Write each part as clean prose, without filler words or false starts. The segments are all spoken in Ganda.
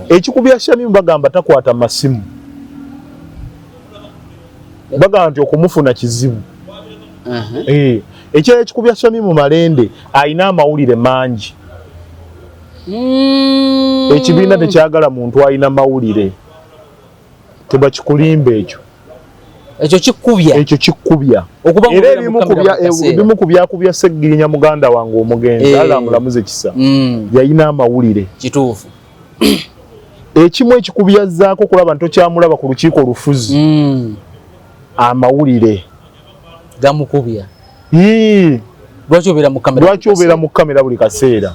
ekikubya Shamim bagamba takwata masimu bagamba nti okumufuna kizibu ekyo ekikubya Shamim Malende alina amawulire mangi ekibiina tekyagala muntu alina mawulire tebakikulimba ekyo kikubya era ebimu ku byakubya Seggirinya muganda wange omugenzi alangulamuze kisa yalina amawulire kituufu ekimu ekikubyazaako kulaba nti tokyamulaba ku lukiiko olufuzi amawulire gamukubya lwaki obeera mu kamera buli kaseera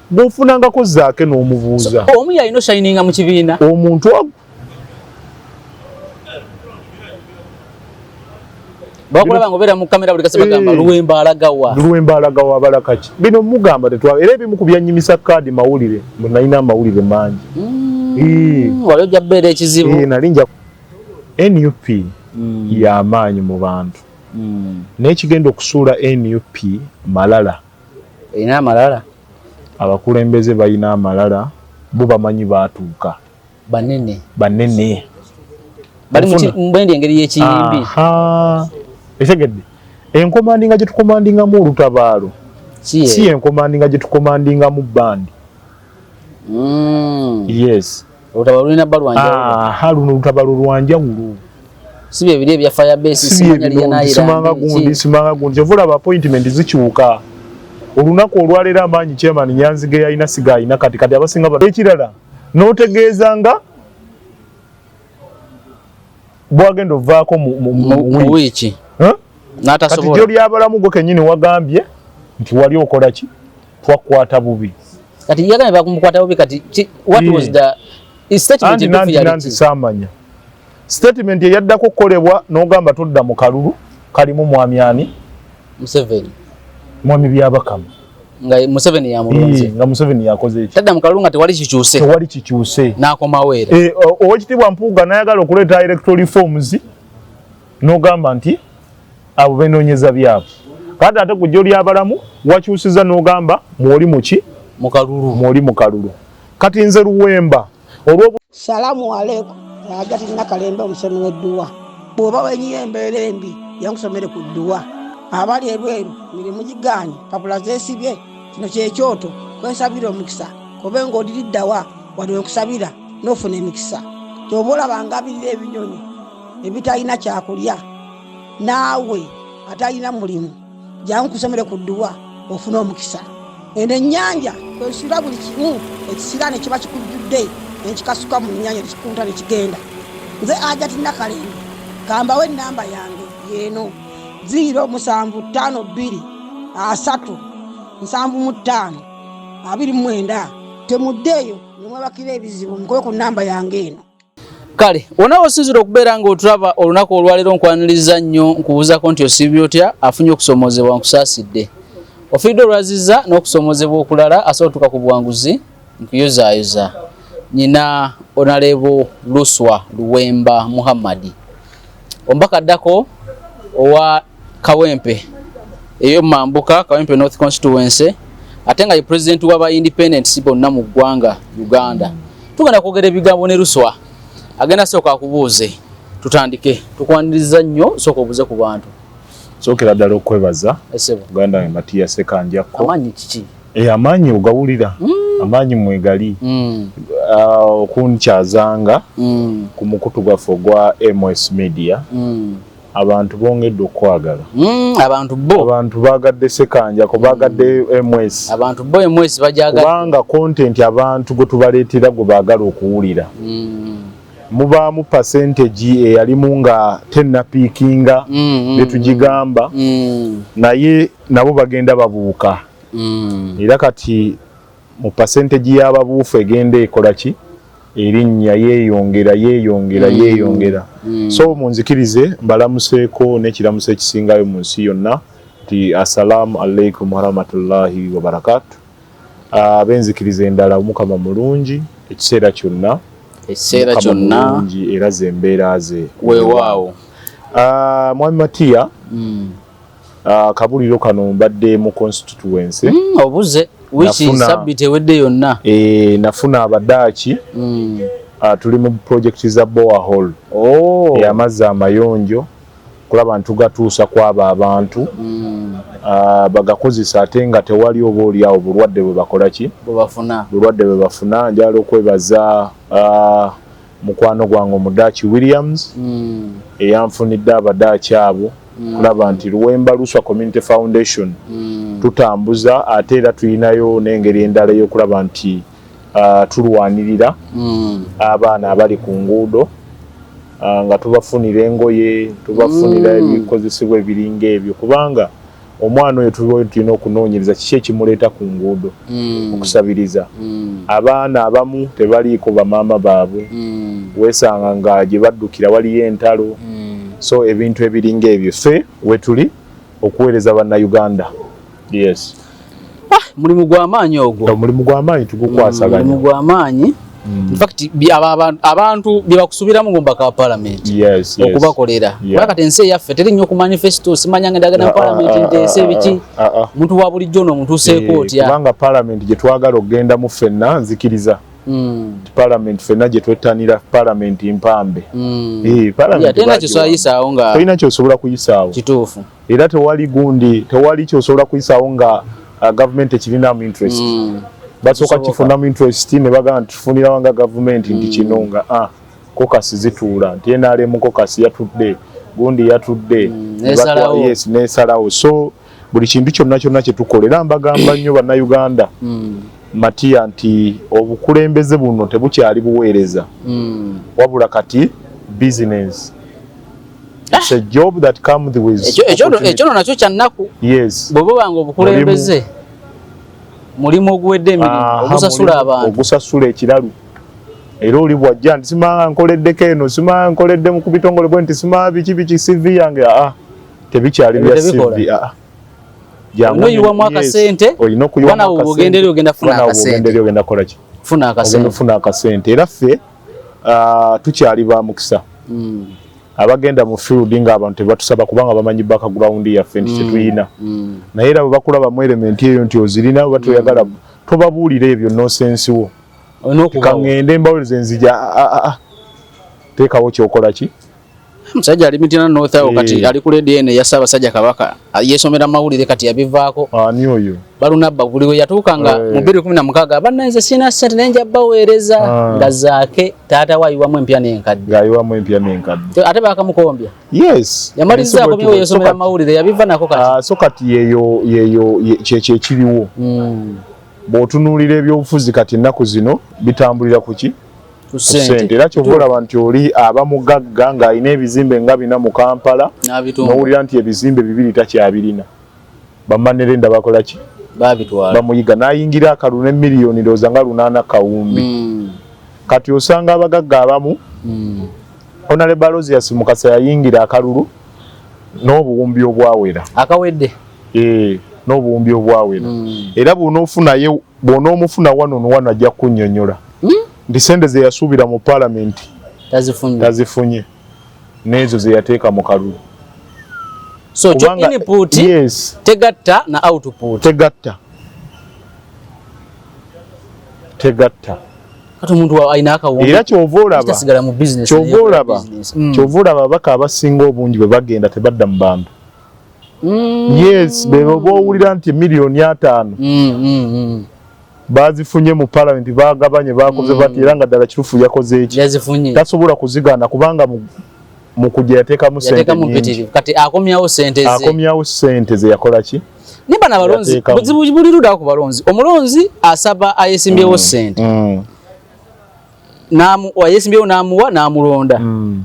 bw'ofunangako zaake n'omubuuza omu yalina oshayininga mu kibiina omuntu bakulaba ngobeera mu kamera buli kaseera bagamba Luwemba alagawa abalakaki bino mugamba tetwaba era ebimu ku byanyimisa kaadi mawulire nalina amawulire mangi wali ojja kubeera ekizibu nalinja NUP y'amaanyi mu bantu naye kigenda okusuula NUP malala erina amalala abakulembeze balina amalala bo bamanyi baatuuka banene bali mu bwendi engeri y'ekiyimbi etegedde enkomandinga gye tukomandingamu olutabaalo si enkomandinga gye tukomandingamu bandi yes olutabaalo lulina bba lwanjawulo luno olutabaalo lwanjawulo si bye biri ebya firebase simanga gundi kyovulaba appointment zikyuka olunaku olwaleero amaanyi chairman Nyanzige yalina siga alina kati abasinga ekirala n'otegeeza bwagenda ovaako mu wiiki kati gyo lyabalamu gwe kenyini wagambye nti wali okola ki twakwata bubi kati yagambye bakumukwata bubi kati what was the statement nanti saamanya statement eyaddako okukolebwa n'ogamba todda mu kalulu kalimu mwami ani Museveni mwami Byabakama nga Museveni yamulonze nga Museveni yakoze eki tadda mu kalulu nga tewali kikyuse n'akomawo era Oweekitiibwa Mpuuga n'ayagala okuleeta electoral reforms n'ogamba nti abo benoonyeza byabwe kati ate ku gyo lyabalamu wakyusiza n'ogamba mwoli mu kalulu kati nze Luwemba Salamu alaikum Hajati Nakalembe omusemi w'edduwa bw'oba wenyiye embeera embi yankusomere ku dduwa abali ebweru mirimu gigaanye papula zeesibye kino kyekyoto kwesabira omukisa kobe ng'odiriddawa wali wenkusabira n'ofuna emikisa kyoba olaba ngabirira ebinyonyi ebitalina kyakulya naawe atalina mulimu jangu kusomere ku dduwa ofuna omukisa eno ennyanja kwesira buli kimu ekisira ne kiba kikujjudde nekikasuka mu nnyanja nekikunta nekigenda nze Hajati Nakalembe kambawo ennamba yange yeeno 0725375 temuddeeyo nemwebakira ebizibu mukoye ku nnamba yange eno kale onawo osinzira okubeera ng'otulaba olunaku olwaleero nkwaniriza nnyo nkubuuzako nti osiibye otya afunye okusoomoozebwa nkusaasidde ofiiridde olwaziza n'okusoomoozebwa okulala asobola ku buwanguzi nkuyozaayoza nyina Honorable Luswa Luwemba Muhammad ombaka ddako owa Kawempe eyo Mambuka Kawempe North Constituency ate nga ye president w'aba independents bonna mu ggwanga Uganda tugenda kwogera ebigambo ne Luswa agenda sooka akubuuze tutandike tukwaniriza nnyo sooka obuuze ku bantu sookera ddala okwebaza Uganda Matiya Sekanjakko amaanyi kiki amaanyi ogawulira amaanyi mwegali okunkyazanga ku mukutu gwaffe ogwa MS Media abantu bongedde okwagala abantu bagadde Sekanjakko bagadde MS abantu bo MS bajagala kubanga content abantu gwe tubaleetera gwe baagala okuwulira mubaamu percentage eyalimu nga tennapiikinga betugigamba naye nabo bagenda babuuka era kati mu percentage y'ababuufu egenda ekola ki erinnya yeeyongera so munzikirize mbalamuseeko n'ekiramuso ekisingayo mu nsi yonna nti assalamu alaikum warahmatullahi wabarakatu benzikirize endala Mukama mulungi ekiseera kyonna era ze mbeera ze weewaawo Mwami Matiya kabuliro kano mbadde mu constituency obuze which is subject ewedde yonna nafuna abadaachi tuli mu project za borehole amazzi amayonjo kulaba ntugatuusa kwaba abantu bagakozesa ate nga tewali oba oliawo bulwadde bwe bakola ki bulwadde bwe bafuna. Njala okwebaza mukwano gwange omudaachi Williams eyanfunidde abadaachi abo kulaba nti Luwemba Luswa Community Foundation tutambuza ate era tulinayo n'engeri endala y'okulaba nti tulwanirira abaana abali ku nguudo nga tubafunira engoye tubafunira ebikozesebwa ebiringa ebyo kubanga omwana oyo tulina okunoonyereza kiki ekimuleeta ku nguudo okusabiriza abaana abamu tebaliiko bamaama baabwe weesanga nga gye baddukira waliyo entalo so ebintu ebiringa ebyo ffe wetuli okuweereza bannayuganda. Yes, mulimu gw'amaanyi ogwo. Omulimu gw'amaanyi tugukwasaganya. Mulimu gw'amaanyi. In fact abantu bye bakusubiramu ngomba ka parliament okubakolera wakati ensi yaffe teri nnyo ku manifesto simanya ngenda na parliament ntese biki muntu wa bulijjo no muntu seeko otya kubanga parliament gye twagala okgenda mu ffenna nzikiriza parliament ffenna gye twettanira parliament mpambe parliament tena kisayisaawo nga toyina kyosobola kuyisaawo kituufu era tewali gundi tewali kyosobola kuyisaawo nga government ekirinamu interest basoka kifunamu interest ne bagamba tufunira wanga government nti kino nga kokasi zituula nti NRM kokasi yatudde gundi yatudde yes nesalawo so buli kintu kyonna kye tukolera mbagamba nnyo bannayuganda Matia nti obukulembeze buno tebukyali buweereza wabula kati business. It's a job that comes with ekyo nakyo kyannaku yes bwe banga obukulembeze mulimu ogwedde emirimu ogusasula abantu ogusasula ekiralu era oli bwajja nti simanga nkoleddeko eno simanga nkoledde mu kubitongole bwe nti simanga biki CV yange tebikyali bya CV oyiwamu akasente wana obugenderi ogenda funa akasente ogenda kola ki funa akasente era ffe tukyali ba mukisa abagenda mu field nga abantu tebatusaba kubanga bamanyi background yaffe nti tetuyina naye era bwe bakulaba mu element eyo nti ozirina oba toyagala tobabuulira ebyo nonsense wo kangende mbawulirize nzija teekawo kyokola ki musajja ali mitina north kati ali ku ledn ya Ssaabasajja Kabaka yesomera mawulire kati yabivaako ani oyo balunabba buli we yatuuka nga mu 2016 abannaze sina ssente nenja baweereza nga zaake taata wayiwamu empya n'enkadde ate bakamukombya yes yamalizaako byo yesomera mawulire yabiva nako kati so kati yeyo kyekiriwo bw'otunuulira ebyobufuzi kati ennaku zino bitambulira ku ki kusente era kyovola abantu oli abamugagga ng'alina ebizimbe nga bina mu Kampala n'owulira nti ebizimbe 2 takyabirina bammanerenda bakola ki bamuyiga n'ayingira akalulu ne miliyoni ndowooza nga 8 kawumbi kati osanga abagagga abamu Honorable Rosias Mukasa yayingira akalulu n'obuwumbi obwawera akawedde n'obuwumbi obwawera era bw'onoomufuna wano ajja kunnyonnyola ndi sente ze yasuubira mu parliament tazifunye n'ezo ze yateeka mu kalulu so input tegatta na output tegatta kati omuntu alina akawumbi era kyova olaba ababaka abasinga obungi bwe bagenda tebadda mu bantu yes bebo bowulira nti miliyoni 5 bazifunye mu parliament bagabanye bakoze bati era nga ddala kitufu yakoze eki tasobola kuzigaana kubanga mu kujja yateekamu sente nyingi kati akomyawo sente ze yakola ki niba na balonzi buli luda ku balonzi omulonzi asaba ayesimbyewo sente ayesimbyewo n'amuwa n'amulonda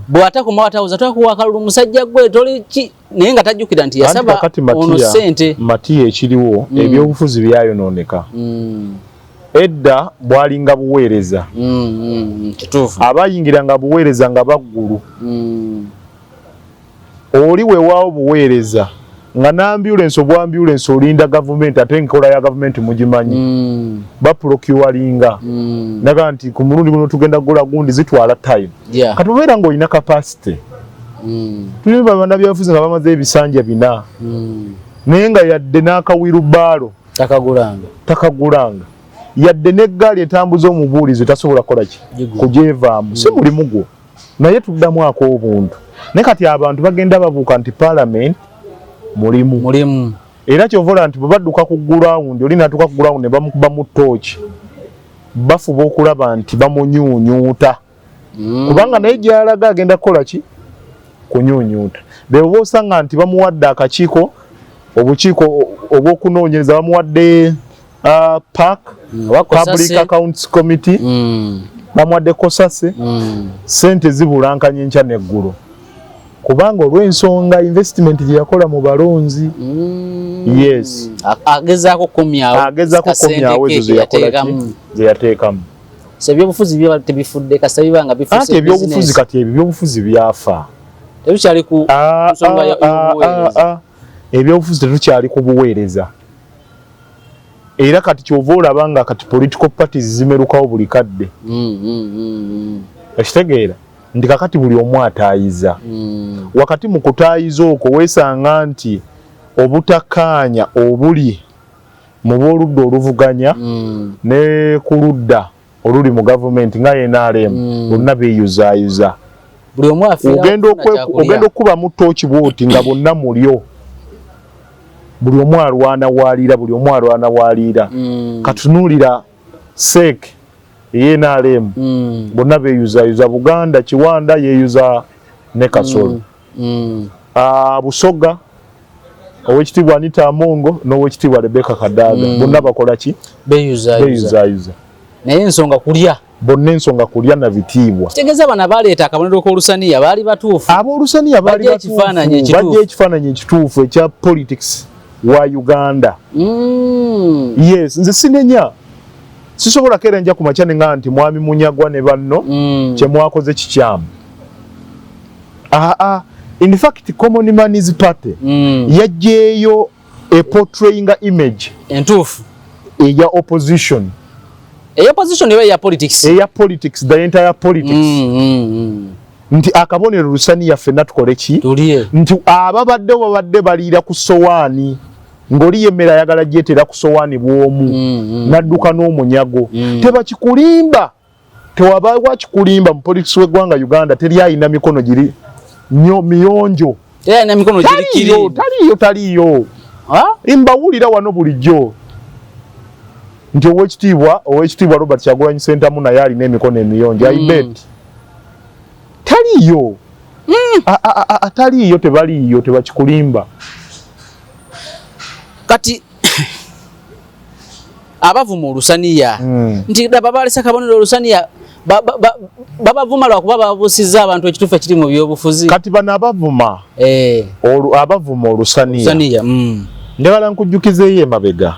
bw'atakomawo atawuza twakuwa akalulu musajja gwe toli ki naye nga tajjukira nti yasaba ono sente Matiya ekiriwo ebyobufuzi byayonooneka edda bwalinga buweereza kituufu abayingiranga buweereza nga baggulu oli weewaawo buweereza nga n'ambulensi obwambulensi olinda gavumenti ate enkola ya gavumenti mugimanyi baprocuringa naga nti ku mulundi guno tugenda kugola gundi zitwala time kati obeera ng'olina capacity tulina bannabyabufuzi nga bamaze ebisanja 4 naye nga yadde n'akawirubaalo takagulanga yadde n'eggaali etambuza omubuulizi tasobola kola ki kugyevaamu si mulimu gwo naye tuddamu ak'obuntu naye kati abantu bagenda babuuka nti paalamenti mulimu era kyovola nti bwe badduka ku gulawundi oli natuka ku gulawundi ne bamukuba mu ttooki bafuba okulaba nti bamunyuunyuuta kubanga naye gy'alaga agenda kukola ki kunyuunyuuta bwe osanga nti bamuwadde akakiiko obukiiko obw'okunoonyereza bamuwadde Public Accounts Committee bamuwadde kosase sente zibulankanya enkya n'eggulu kubanga olw'ensonga investment gye yakola mu balonzi yes agezaako kukomyawo ezo ze yateekamu ebyobufuzi tebifudde kasita bibanga bifuuse ebyobufuzi kati ebyobufuzi byafa tebukyali ku nsonga y'obuweereza ebyobufuzi tetukyali ku buweereza era kati kyova olaba nga kati political parties zimerukawo buli kadde ekitegeera nti kakati buli omu ataayiza wakati mu kutaayiza okwo weesanga nti obutakkaanya obuli mu b'oludda oluvuganya ne ku ludda oluli mu gavumenti nga NRM bonna beeyuzaayuza ogenda okuba mu ttooki bwoti nga bonna mulyo buli omu alwana waliira katunuulira seek NRM bonna beeyuzaayuza Buganda Kiwanda yeeyuza ne Kasolo Busoga owekitiibwa Anita Amongo n'owekitiibwa Rebecca Kadaga bonna bakola ki beeyuzaayuza naye ensonga kulya bonna ensonga kulya na bitiibwa kitegeeza bano abaleeta akabonero k'olusaniya baali batuufu ab'olusaniya baali batuufu bajja ekifaananyi ekituufu ekya politics wa Uganda yes nze sinenya sisobola kera nja ku makya nga nti mwami Munyagwa ne banno kye mwakoze kikyamu in fact Common Man's Party yajjeeyo portraying image entuufu eya opposition eba ya politics the entire politics nti akabonero lusaniya ffenna tukole ki nti babadde baliira ku sowaani ng'oli yemmera ayagala gyetera ku sowaani bw'omu n'adduka n'omunyago tebakikulimba tewabaawo kikulimba mu politics w'eggwanga Uganda teri ayina mikono giri miyonjo taliyo mbawulira wano bulijjo nti owekitiibwa Robert Kyagulanyi Ssentamu naye alina emikono emiyonjo aibet taliyo tebaliyo tebakikulimba kati abavuma olusaniya nti daba balesa akabonero olusaniya babavuma lwakuba babuusizza abantu ekituufu ekiri mu byobufuzi kati bano abavuma olusaniya njagala nkujjukizeeyo emabega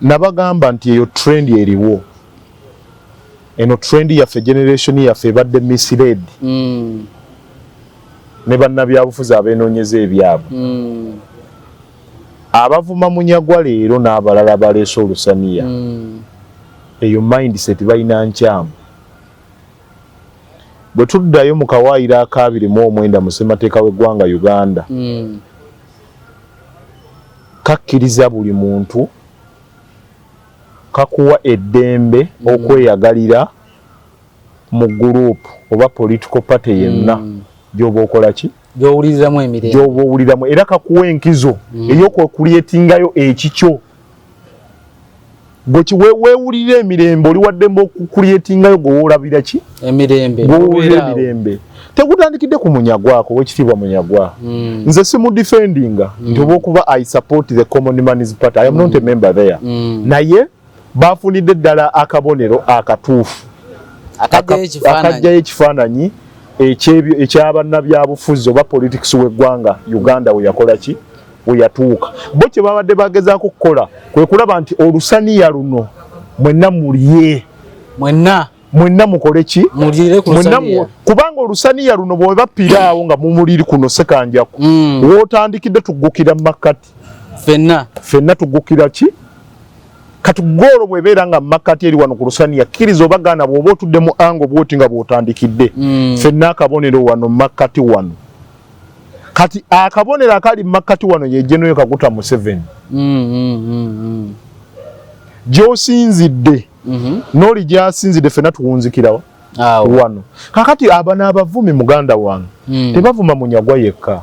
nabagamba nti eyo trend eriwo eno trend yaffe generation yaffe ebadde misled ne bannabyabufuzi abeenoonyeza ebyabwe abavuma Munyagwa leero n'abalala baleese olusaniya eyo mindset balina nkyamu bwe tuddayo mu kawaayiro aka 29 mu ssemateeka w'eggwanga Uganda kakkiriza buli muntu kakuwa eddembe okweyagalira mu gurupu oba political party yenna gy'oba okola ki gy'oba owuliramu era kakuwa enkizo ey'okwekulyetingayo ekikyo gwe weewulira emirembe oli waddembe okukulyetingayo gwewoolabira ki gwewoolira emirembe tegutandikidde ku Munyagwako wekitiibwa Munyagwa nze simudefendinga nti oba okuba I support the Common Man's Party I am not a member there naye bafunidde ddala akabonero akatuufu akajjayo ekifaananyi ekyabannabyabufuzi oba politics w'eggwanga Uganda we yakola ki we yatuuka bo kye babadde bagezaako kukola kwe kulaba nti olusaniya luno mwenna mulye mwenna mukole ki kubanga olusaniya luno bwe bappiraawo nga mumuliri kuno sekanjaku wootandikidde tuggukira mu makkati ffenna tuggukira ki kati ggoolo bw'ebeera nga makkati eri wano ku lusaniya kkiriza obagaana bw'oba otudde mu ango bwoti nga bw'otandikidde ffenna akabonero wano makkati wano kati akabonero akali makkati wano ye General Kaguta Museveni gy'osinzidde n'oli gy'asinzidde ffenna tuwunzikirawa wano kakati abana abavumi muganda wange tebavuma munyagwa yekka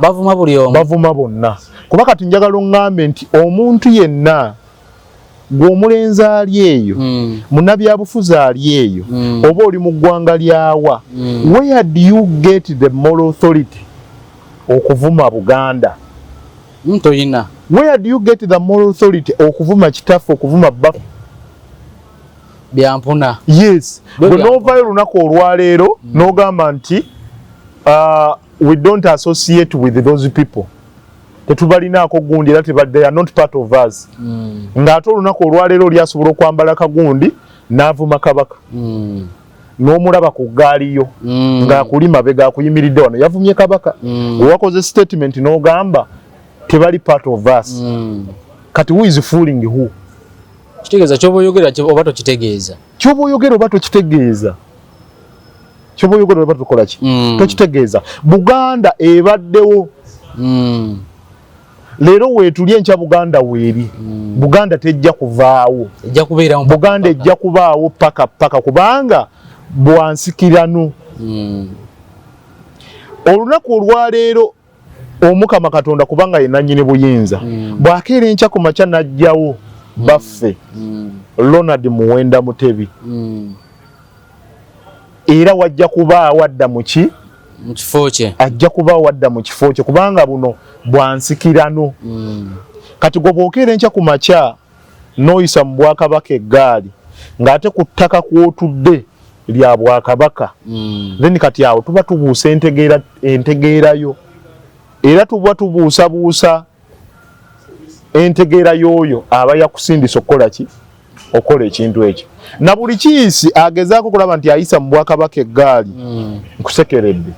bavuma buli omu bavuma bonna kuba kati njagala oŋŋambe nti omuntu yenna gw'omulenzi ali eyo munnabyabufuzi ali eyo oba oli mu ggwanga lyawa where do you get the moral authority okuvuma Buganda toyina where do you get the moral authority okuvuma kitaffe okuvuma baffe byampuna yes bwe novayo olunaku olwaleero n'ogamba nti we don't associate with those people tetubalinaako gundi era they are not part of us ng'ate olunaku olwaleero oli asobola okwambala kagundi n'avuma kabaka n'omulaba ku ggaaliyo ng'akuli mabega akuyimiridde wano yavumye kabaka owakoze statement n'ogamba tebali part of us kati who is fooling who kitegeeza ky'oba oyogera oba tokitegeeza ky'oba oyogera oba tokitegeeza ky'oba oyogera oba tukola ki tokitegeeza Buganda ebaddewo leero weetuli enkya Buganda weeri Buganda tejja kuvaawo ejja kubeerawo Buganda ejja kubaawo paka kubanga bwansikirano olunaku olwaleero Omukama Katonda kubanga ye nannyini buyinza bw'akeera enkya ku makya n'ajjawo baffe Ronald Muwenda Mutebi era wajja kubaawo adda mu kifo kye ajja kubaawo adda mu kifo kye kubanga buno bwansikirano kati gwe bw'okeera enkya ku makya n'oyisa mu Bwakabaka eggaali ng'ate ku ttaka kw'otudde lya Bwakabaka then kati awo tuba tubuusa entegeerayo era tuba tubuusabuusa entegeera y'oyo aba yakusindisa okukola ki okola ekintu ekyo na buli kiisi agezaako okulaba nti ayisa mu Bwakabaka eggaali nkusekeredde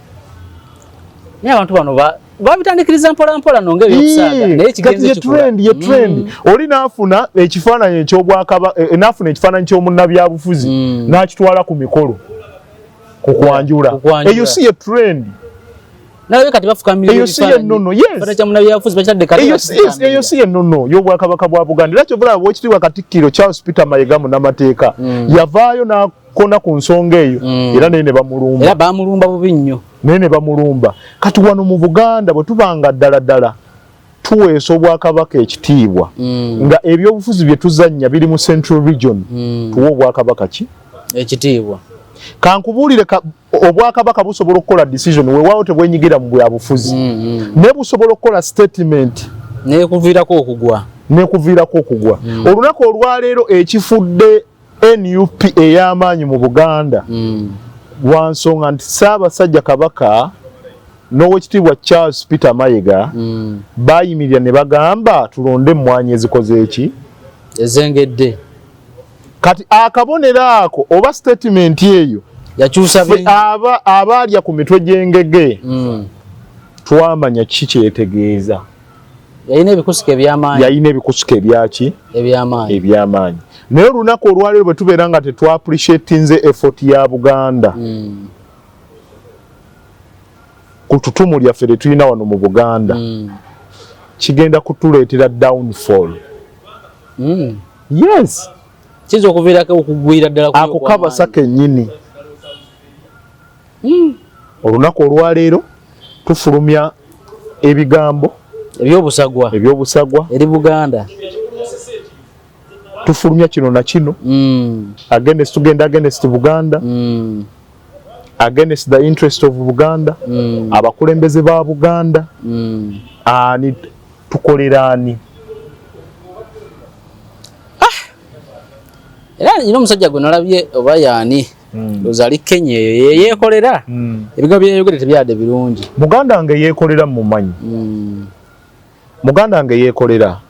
naye abantu bano babitandikiriza mpolampola nonga ebyokusaaga naye kigenze kikula ye trend oli naafuna ekifaananyi eky'Obwakabaka naafuna ekifaananyi ky'omunnabyabufuzi n'akitwala ku mikolo ku kwanjula eyo si ye trend nawe kati bafukamira eyo si ye nnono eyo si ye nnono y'Obwakabaka bwa Buganda era kyobulaba bw'ekitiibwa Katikkiro Charles Peter Mayiga munnamateeka yavaayo n'akona ku nsonga eyo era naye ne bamulumba era bamulumba bubi nnyo naye ne bamulumba kati wano mu Buganda bwe tubanga ddala tuweesa Obwakabaka ekitiibwa nga ebyobufuzi bye tuzannya biri mu Central Region tuwa Obwakabaka ki ekitiibwa kankubuulire Obwakabaka busobola okukola decision weewaawo tebwenyigira mu byabufuzi ne busobola okukola statement nekuviirako okugwa olunaku olwaleero ekifudde NUP ey'amaanyi mu Buganda lwansonga nti Ssaabasajja Kabaka n'Oweekitiibwa Charles Peter Mayiga bayimirira ne bagamba tulonde emmwanyi ezikoze eki ezengedde kati akabonero ako oba statement eyo yakyusa abaalya ku mitwe gy'engege twamanya ki kyetegeeza yalina ebikusika ebyamaanyi ebyamaanyi naye olunaku olwaleero bwe tubeera nga tetwappreciatinze effort ya Buganda ku tutumu lyaffe lye tulina wano mu Buganda kigenda kutuleetera downfall yes kiza okuviirako okugwira ddala ako kabasa kennyini olunaku olwaleero tufulumya ebigambo ebyobusagwa eri Buganda tufulumya kino na kino tugenda against Buganda against the interest of Buganda abakulembeze ba Buganda ani tukolera ani era nyina omusajja gwe nalabye oba yaani ozali Kenya eyo yeekolera ebigambo byeyogere tebyadde birungi Muganda wange yeekolera mumanyi Muganda wange yeekolera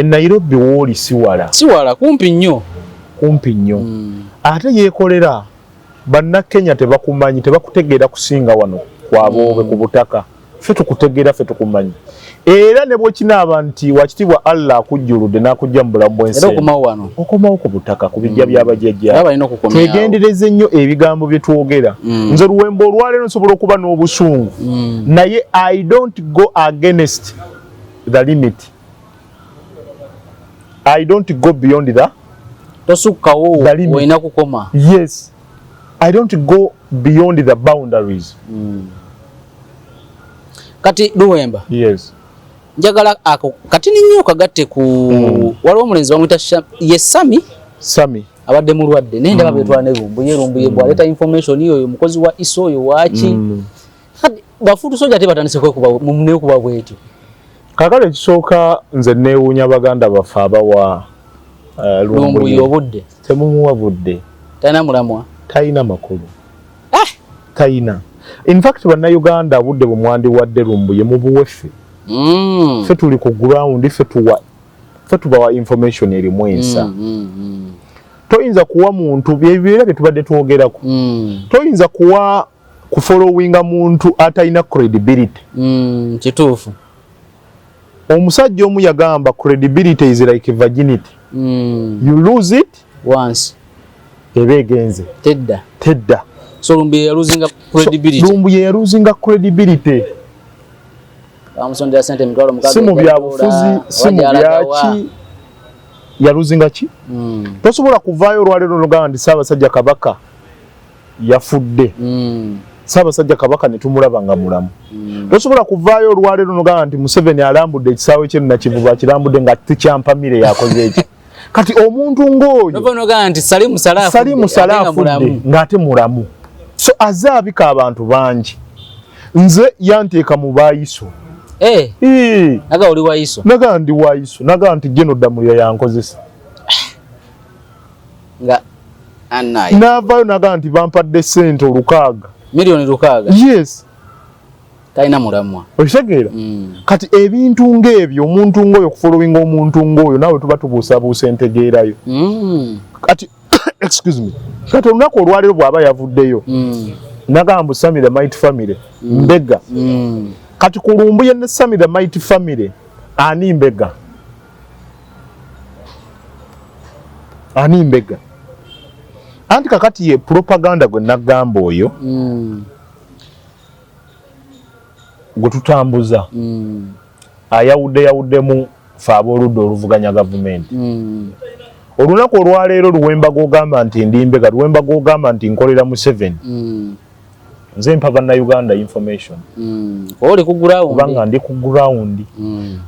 Nairobi wooli siwala kumpi nnyo ate yeekolera banna Kenya tebakumanyi tebakutegeera kusinga wano kwaboobe ku butaka ffe tukutegeera ffe tukumanyi era ne bwekinaaba nti wakitibwa Allah akujjuludde n'akujja mu bulamu bw'ensi okomawo ku butaka ku bijja by'abajjajja twegendereze ennyo ebigambo bye twogera nze Luwemba olwaleero nsobola okuba n'obusungu naye I don't go against the limit. I don't go beyond the tosukkawo olina kukoma. Yes, I don't go beyond the boundaries. Kati Luwemba, yes, njagala ako kati ninyo kagatte ku waliwo omulenzi bamuyita ye Sami abadde mulwadde naye ndaba betwala ne rumbuye bwaleta information yo mukozi wa ISO oyo waaki kati bafutu soja tebatandise kwekuba mumne kuba bwetyo. Kakale ekisooka nze neewuunya baganda baffe abawa lumbuye obudde temumuwa budde talina mulamwa talina makulu talina. In fact bannayuganda budde bwe mwandiwadde lumbuye mubuweffe ffe tuli ku ground ffe tubawa information erimu ensa. Toyinza kuwa muntu byebibeera bye tubadde twogerako toyinza kuwa kufollowinga muntu atalina credibility. Kituufu. Omusajja omu yagamba credibility is like virginity. You lose it once eba egenze tedda. So Lumbuye yaluzinga credibility. Lumbuye yaluzinga credibility. Amusondera sente mitwalo mukaga. Si mu byabufuzi, si mu byaki. Yaluzinga ki? Tosobola kuvaayo olwaleero n'ogamba nti Ssaabasajja Kabaka yafudde. Ssaabasajja Kabaka ne tumulaba nga mulamu. Tosobola kuvaayo olwaleero n'ogamba nti Museveni alambudde ekisaawe kye Nakivubo akirambudde nga tikyampamire yakoze eki. Kati omuntu ng'oyo n'ogamba nti Salimu Salaa afudde ng'ate mulamu. So azaabika abantu bangi. Nze yanteeka mu baayiso. Naga oli wa ISO. Naga ndi wa ISO. Naga nti Geno Damulya yankozesa. Nga anayi. Navaayo naga nti bampadde ssente 600. Milioni 600. Yes. Talina mulamwa. Okitegeera? Kati ebintu ng'ebyo omuntu ng'oyo kufollowinga omuntu ng'oyo naawe tuba tubuusabuusa entegeerayo. Kati excuse me. Kati olunaku olwaleero bw'aba yavuddeyo. Nagamba Sami the Mighty Family. Mbega. Kati ku Lumbuye ne Sami the Mighty Family ani mbega. Ani mbega. Anti kakati ye propaganda gwe nagamba oyo. Gwe tutambuza. Yawuddemu fe ab'oludda oluvuganya gavumenti. Olunaku olwaleero Luwemba g'ogamba nti ndi mbega, Luwemba g'ogamba nti nkolera Museveni. Nze mpa bannayuganda information. Oli ku ground. Kubanga ndi ku ground.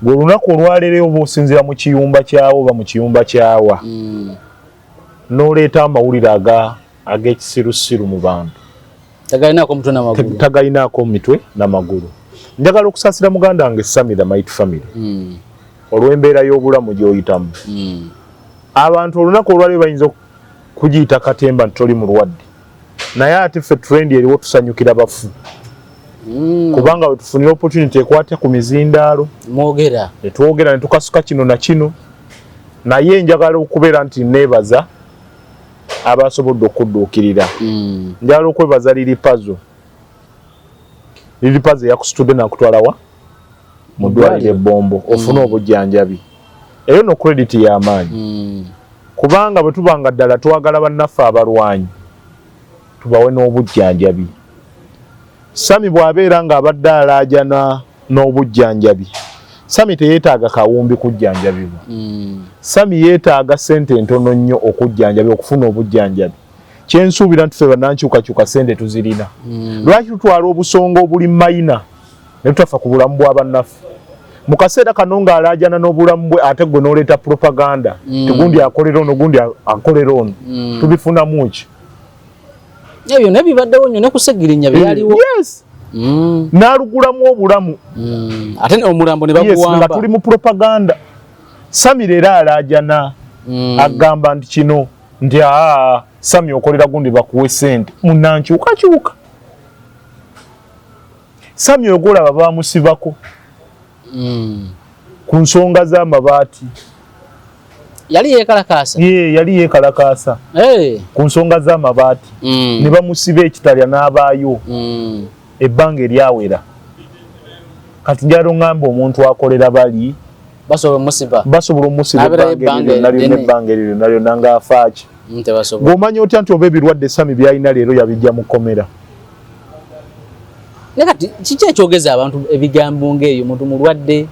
Gwe olunaku olwaleero oba osinzira mu kiyumba kyawo oba mu kiyumba kyawa. N'oleeta amawulire ag'ekisirusiru mu bantu. Tagalinaako mutwe n'amagulu. Tagalinaako mitwe n'amagulu. Njagala okusaasira muganda wange Sami the Mighty Family. Olw'embeera y'obulamu gy'oyitamu. Abantu olunaku olwaleero bayinza kugiyita katemba nti toli mulwadde. Naye ate ffe trend eriwo tusanyukira bafu. Kubanga bwe tufunira opportunity ekwata ku mizindaalo. Mwogera. Ne twogera ne tukasuka kino na kino. Naye njagala okubeera nti neebaza abasobodde okudduukirira. Njagala okwebaza Lilipazo. Lilipazo yakusitudde n'akutwala wa? Mu ddwaliro ebbombo. Ofune obujjanjabi. Eyo no credit y'amaanyi. Kubanga bwe tubanga ddala twagala bannaffe abalwanyi. Tubawe n'obujjanjabi. Sami bw'abeera ng'abadde alaajana n'obujjanjabi. Sami teyeetaaga kawumbi kujjanjabibwa. Sami yeetaaga ssente ntono nnyo okujjanjabi okufuna obujjanjabi. Kyensuubira nti ffe bannankyukakyuka ssente tuzirina. Lwaki tutwala obusonga obuli mayina ne tutafa ku bulamu bwa bannaffe? Mu kaseera kano ng'alaajana n'obulamu bwe ate gwe n'oleeta propaganda. Gundi akolera ono gundi akolera ono. Tubifunamu ki? Ebyo nebibaddewo nnyo ne kusegirinya byaliwo. Yes. N'alugulamu obulamu. Ate omulambo ne baguwamba. Nga tuli mu propaganda. Sami leero alaajana. Agamba nti kino nti Sami okolera gundi bakuwe ssente. Munnankyukakyuka. Sami ogolaba baamusibako. Ku nsonga z'amabaati. Yali yeekalakaasa. Yali yeekalakaasa. Ku nsonga z'amabaati. Ne bamusiba ekitalya n'abaayo. Ebbanga eryawera. kati njalo ngamba omuntu akolera bali basobola omusiba ebbanga eryo nalyo nanga afaaki ng'omanya otya nti oba ebirwadde sami byalina leero yabijja mu kkomera ne kati kiki ekyogeza abantu ebigambo ng'eyo muntu mulwadde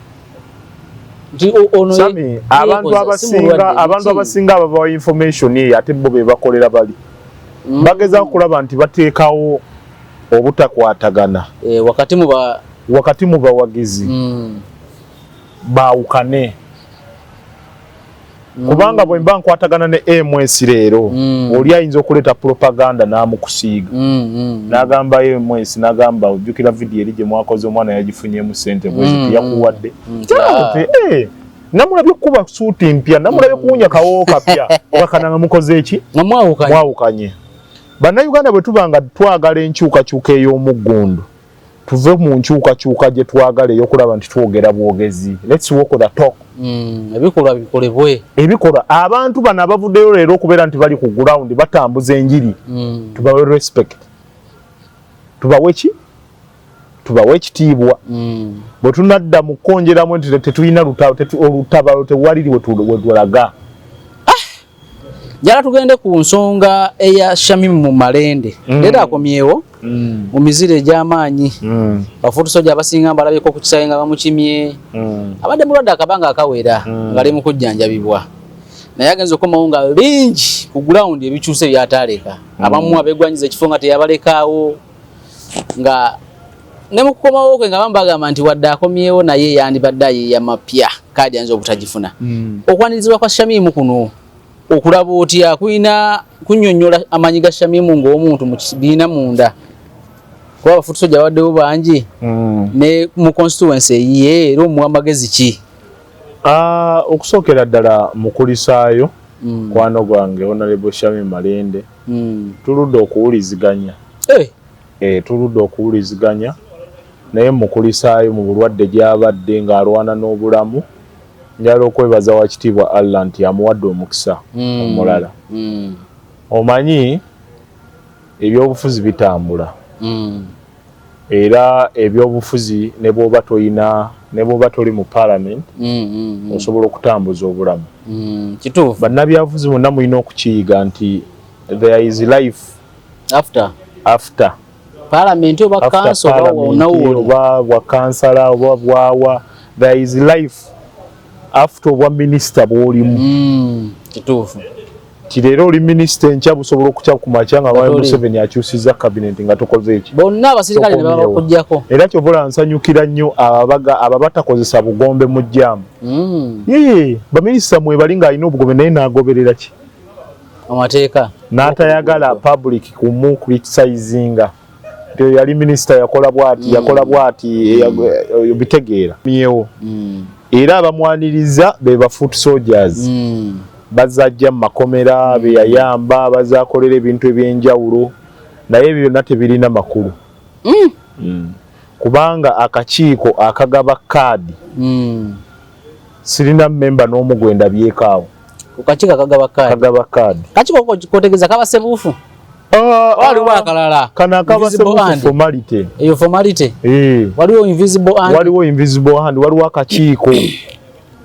Sami, abantu abasinga ababawa information eyo ate bo be bakolera bali bageza okulaba nti bateekawo obutakwatagana wakati mu bawagizi baawukane kubanga bwe mba nkwatagana ne MS leero oli ayinza okuleeta propaganda n'amukusiiga n'agamba MS n'agamba ojjukira vidiyo eri gye mwakoze omwana yagifunyemu ssente bwezi yakuwadde namulabye okuba suuti mpya namulabye kuwunya kawo kapya wakananga mukoze eki mwawukanye bannayuganda bwe tuba nga twagala enkyukakyuka ey'omuggundu tuve mu nkyukakyuka gye twagala ey'okulaba nti twogera bwogezi let's walk the talk ebikolwa bikolebwe ebikolwa abantu bano abavuddeyo leero okubeera nti bali ku ground batambuza enjiri tubawe respect tubawe ekitiibwa bwe tunadda mu kkonjeramu nti tetulina olutabalo tewaliri we tulaga jala tugende ku nsonga eya Shamim mu Malende leero akomyewo mu mizire egy'amaanyi bafutusojja abasinga mbalabyeko ku kisayi nga bamukimye abadde mulwadde akabanga akawera ng'ali mu kujjanjabibwa naye agenza okukomawo nga bingi ku ground ebikyuse byataaleka abamu abegwanyiza ekifo nga teyabalekaawo nga ne mu kukomawo kwe nga bambagamba nti wadde akomyewo naye yandibadde ayeeya mapya kaadi ayinza obutagifuna okwanirizibwa kwa Shamim kuno okulaba otya kulina kunnyonnyola amanyi ga Shamim ng'omuntu mu kibiina munda kuba abafutusojja waddewo bangi ne mu constituency eyiye era omuwa magezi ki okusookera ddala mukulisaayo kwano gwange Honorable Shamim Malende tuludde okuwuliziganya naye mukulisaayo mu bulwadde gy'abadde ng'alwana n'obulamu njala okwebaza wa kitiibwa Allah nti amuwadde omukisa omulala omanyi ebyobufuzi bitambula era ebyobufuzi ne bw'oba toli mu parliament osobola okutambuza obulamu kituufu bannabyabufuzi bonna mulina okukiyiga nti there is life after parliament oba council oba bwa kansala oba bwawa there is life after obwa minisita bw'olimu kituufu kireero oli minisita enkya busobola okukya ku makya nga Mwami Museveni akyusizza cabinet nga tokoze eki bonna abasirikale ne baba bakuggyako era kyobola nsanyukira nnyo aba batakozesa bugombe mu jjaamu baminisita mwebali ng'alina obugombe naye n'agoberera ki amateeka n'atayagala public kumukriticizinga nti yali minisita yakola bw'ati bitegeera myewo era abamwaniriza be ba foot soldiers bazajja mu makomera beyayamba bazakolera ebintu ebyenjawulo naye ebyo byonna tebirina makulu kubanga akakiiko akagaba kaadi sirina memba n'omu gwe ndabyekaawo kukakiiko akagaba kaadi kakiiko kotegeeza kabasebuufu waliwo akalala kana akabasebuufu formality eyo formality waliwo invisible hand waliwo akakiiko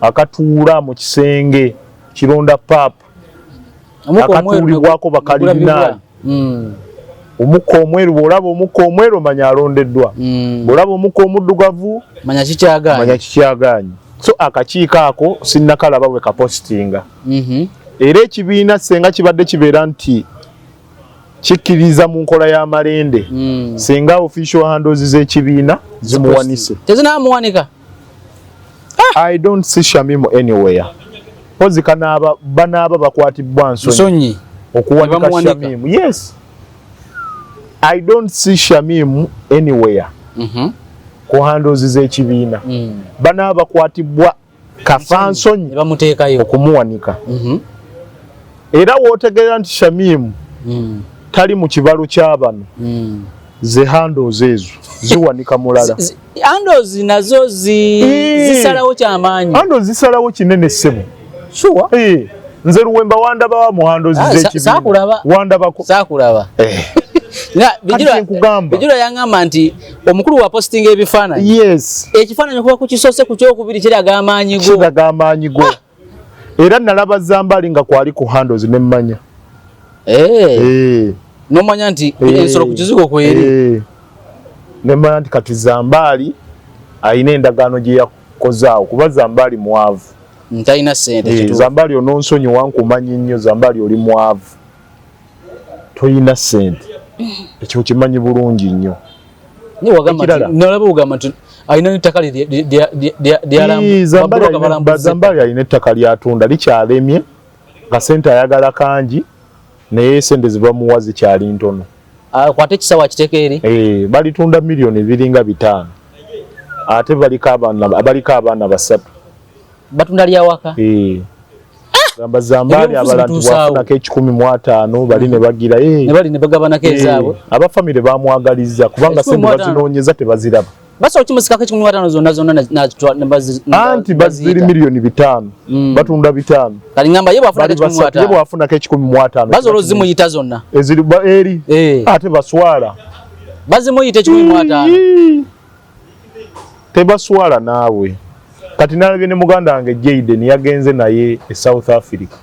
akatuula mu kisenge kironda papa akatuulibwako bakalinaali omukka omweru bw'olaba omukka omweru manya alondeddwa bw'olaba omukka omuddugavu manya kikyagaanyi so akakiiko ako sinnakalaba bwe kapositinga era ekibiina senga kibadde kibeera nti kikkiriza mu nkola ya Malende senga official handles z'ekibiina zimuwanise tezinamuwanika I don't see Shamim anywhere pozi banaaba bakwatibwa nsonyi okuwanika Shamim yes I don't see Shamim anywhere ku handles z'ekibiina banaaba bakwatibwa kafansonyi okumuwanika era wootegeera nti Shamim tali mu kibalo ky'abano ze handles ezo ziwanika mulala handles nazo zisalawo kyamaanyi handles zisalawo kinene ssebo sure nze Luwemba wandaba mu handles z'ekibiina saakulaba Bijiro yangamba nti omukulu wa posting ebifaananyi. Yes. Ekifaananyi okuba ku kisose ku kyokubiri kiraga amaanyi go. Kiraga amaanyi go. Era nalaba Zambali nga kwali ku handles ne mmanya. Nomanya nti ensolo ku kizigo kweri. Ne mmanya nti kati Zambali ayina endagaano gye yakozaawo kuba Zambali mwavu. Ntalina ssente kitu. Zambali ononsonyi wankumanyi nnyo Zambali oli mwavu. Toyina ssente. Ekyo kimanyi bulungi nnyo. Ni wagamba nolaba ugamba nti ayina ettaka lya Zambali ayina ettaka lyatunda likyalemye nga ssente ayagala kangi naye ssente zibamuwa zikyali ntono. Kwate kisawa kitekeeri. Balitunda milioni biringa 5. Ate baliko abaana basatu. Batunda lya waka. Gamba Zambali abalantu bwafunako 15 bali ne bagira ne bali ne bagabanako ezaabwe. Abafamile bamwagaliza kubanga ssente bazinoonyeza tebaziraba. Basa okimusikako 15 zonna anti baziri milioni 5 batunda 5 kali ngamba ye bwafuna 15 ye bwafuna 15 bazolo zimuyita zonna eziri eri ate baswala bazimuyita 15 tebaswala naawe kati nalabye ne muganda wange Jayden yagenze naye e South Africa.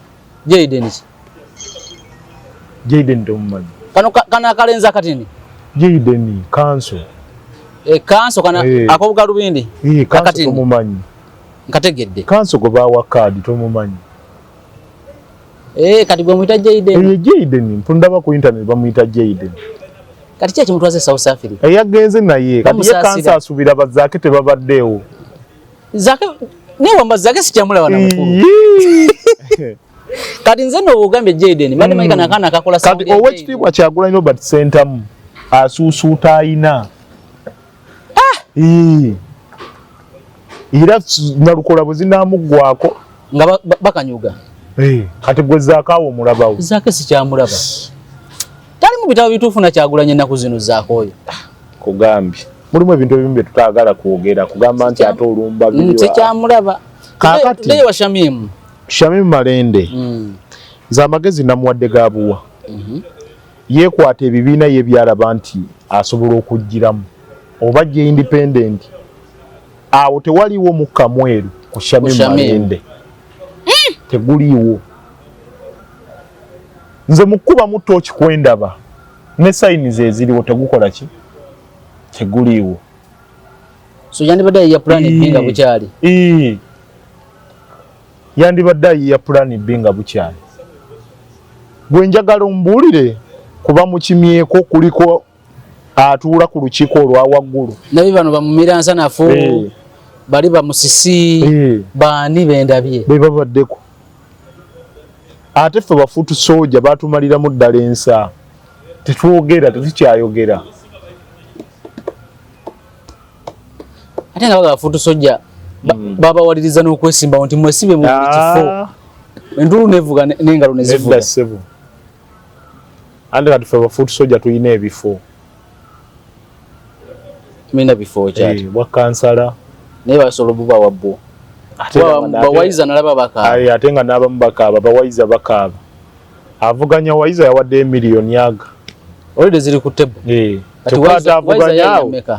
Jayden tomumanyi kana kalenza katini Jayden kanso kanso kana akobuga lubindi kakati tomumanyi nkategedde kanso go bawa card tomumanyi kati gwe muita Jayden Jayden mpundaba ku internet bamuita Jayden kati kye kimutwaze South Africa yagenze naye kati ye kanso asubira bazake tebabaddewo zake newa mbazake sikyamula wana mukuru kati nze no ugambe Jayden bali maika nakana akakola sound kati owekitibwa kyagula ino but center mu asusuuta ayina era nalukola buzinaamugwako nga bakanyuga kati gwe zaakaawo omulabawo zake sikyamulaba tali mu bitabo bituufu na kyagulanye ennaku zino zaako oyo kugambye mulimu ebintu ebimu bye tutaagala kwogera kugamba nti ate olumba tekyamulaba kakati wa Shamimu Malende z'amagezi namuwadde gabuwa yeekwata ebibiina ye byalaba nti asobola okuggiramu oba gye independent awo tewaliwo mukka mweru ku Shamimu Malende teguliiwo nze mukuba mu tooki kwendaba ne sayini ze ziriwo tegukola ki teguliiwo so yandibadde ya plan B nga bukyali yandibadde ya plan B nga bukyali gwe njagala ombuulire kuba mukimyeko kuliko atuula ku lukiiko olwa waggulu nabi bano bamumira nsanafu bali bamusisi baani bendabye be babaddeko ate ffe bafuutu soja batumaliramu ddala ensa tetwogera tetukyayogera ate nga bagafuutu soja babawaliriza n'okwesimbawo nti mwesibe mu kifo endulu nevuga n'engalo ne zivuga ate kati ffe bafuutu soja tulina ebifo tulina bifo kyati bwa kansala naye basobola buba wabbo bawayiza nalaba bakaaba ate nga n'abamu bakaaba bawayiza bakaaba avuganya wayiza yawadde miliyoni aga olide ziri ku tebo tekwata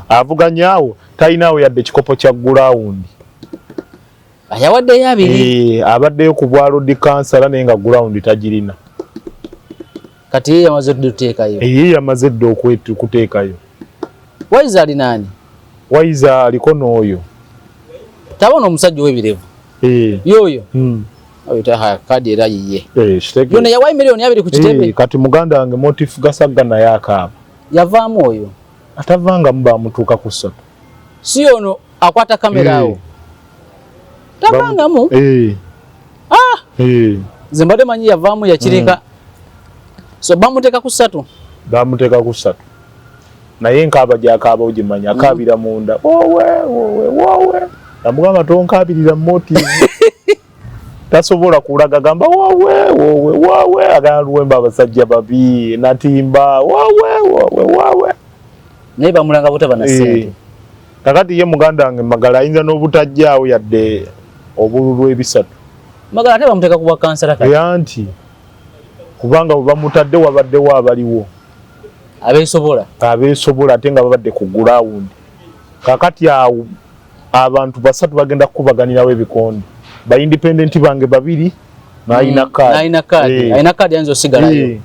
avuganyaawo talinaawo yadde ekikopo kya gulawundi yawaddeyo abiri abaddeyo ku bwalodi kansala naye nga gulawundi tagirina kati ye yamaze okuteekayo yamaze dde okuteekayo wayiza ali nani wayiza aliko n'oyo tabona omusajja w'ebirevu yoyo oyo kadi era yiye yona yawayi miliyoni 2 ku kitebe kati muganda wange motifu gasagga naye akaaba yavaamu oyo atavangamu bamutuuka ku 3 si ono akwata kamera awo tavangamu nze mbadde manyi yavaamu yakireka so bamuteeka ku 3 bamuteeka ku 3 naye nkaaba gyakaaba ogimanya akaabira munda wowe namugamba tonkaabirira motivu tasobola kulaga gamba wowe agala luwemba abasajja babi natimba wowe naye bamulanga butaba na ssente kakati ye muganda wange Magala ayinza n'obutajjaawo yadde obululu 3 Magala ate bamuteeka ku bwakansala kati anti kubanga bwe bamutadde wabaddewo abaliwo abeesobola ate nga babadde ku ground. Kakati awo abantu basatu bagenda kukubaganirawo ebikondo. Ba independent bange babiri n'ayina kaadi. Ayina kaadi yanzo osigalayo.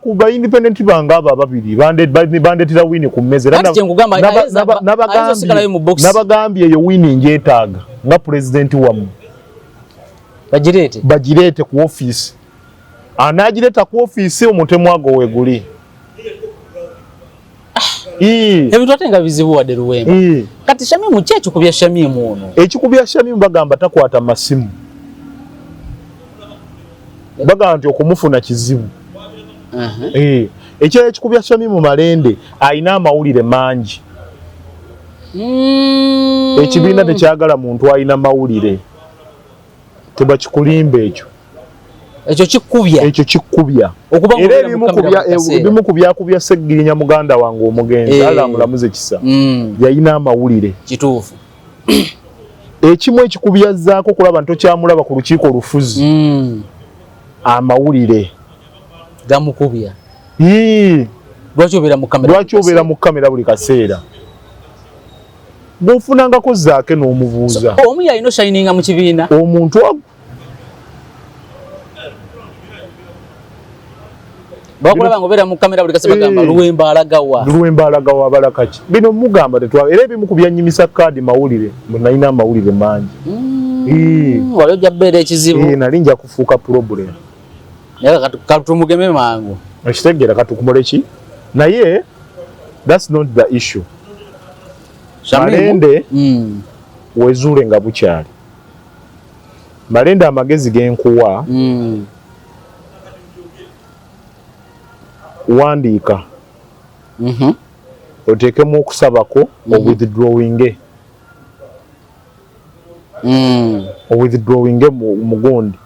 Ku ba independent bange abo babiri bandetera wini ku mmeze. Nabagambye eyo wini njeetaaga nga president wamu. Bagirete ku office. Anagireta ku office omutemu ago weguli. Ebintu atenga bizibu wadde Luwemba. Kati Shamimu kyekyo kubya Shamimu ono. Ekikubya Shamimu bagamba takwata masimu. Bagamba nti okumufuna kizibu. Ekyo ekikubya Shamimu Malende ayina amawulire mangi. Ekibiina tekyagala muntu ayina mawulire. Tebakikulimba ekyo. Ekyo kikubya. Era ebimu kubya Seggirinya muganda wange omugenzi alamulamuze kisa. Yayina amawulire. Kituufu. Ekimu ekikubyazaako kulaba nti tokyamulaba ku lukiiko olufuzi. Amawulire. Gamukubya. Lwaki obeera mu kamera buli kaseera? Bw'ofunangako zaake n'omubuuza. Omu yalina oshayininga mu kibiina. Omuntu bakulaba ngobeera mu kamera buli kase bagamba Luwemba alagawa abalakaki. Bino mugamba tetwa era ebimu ku byanyimisa kaadi mawulire. Nalina amawulire mangi. Wali ojja bbeera ekizibu. Nali nja kufuuka problem. Naye katumugeme mangu. Ekitegeera katukumule ki? Naye that's not the issue. Malende wezuule nga bukyali. Malende amagezi genkuwa wandiika oteekemu okusabako owithdrawinge mugundi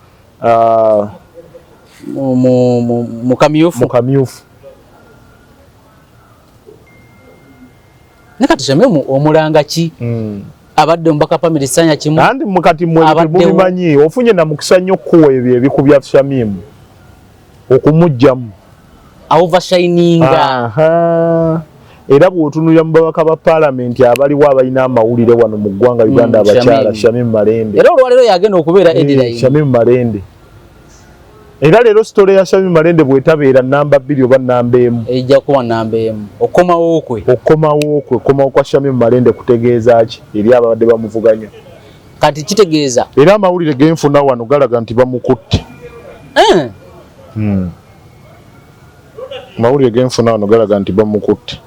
mukamyufu. Nekati Shamimu omulanga ki? Abadde mbaka Pamela Sanya kimu. Andi mukati mubimanyi ofunye na mukisa nnyo kuwa ebyo ebikubya Shamimu okumujjamu overshininga. Era bw'otunulira mu babaka ba parliament abaliwo abalina amawulire wano mu ggwanga Uganda abakyala Shamimu Malende. Era olwaleero yagenda okubeera Edirayi. Shamimu Malende. Era leero story ya Shamimu Malende bw'etabeera namba 2 oba namba 1. Ejja kuba namba 1. Okomawo kwa Shamimu Malende kutegeeza ki eri ababadde bamuvuganya. Kati kitegeeza. Era amawulire genfuna wano galaga nti bamukutte. Mawulire genfuna wano galaga nti bamukutte.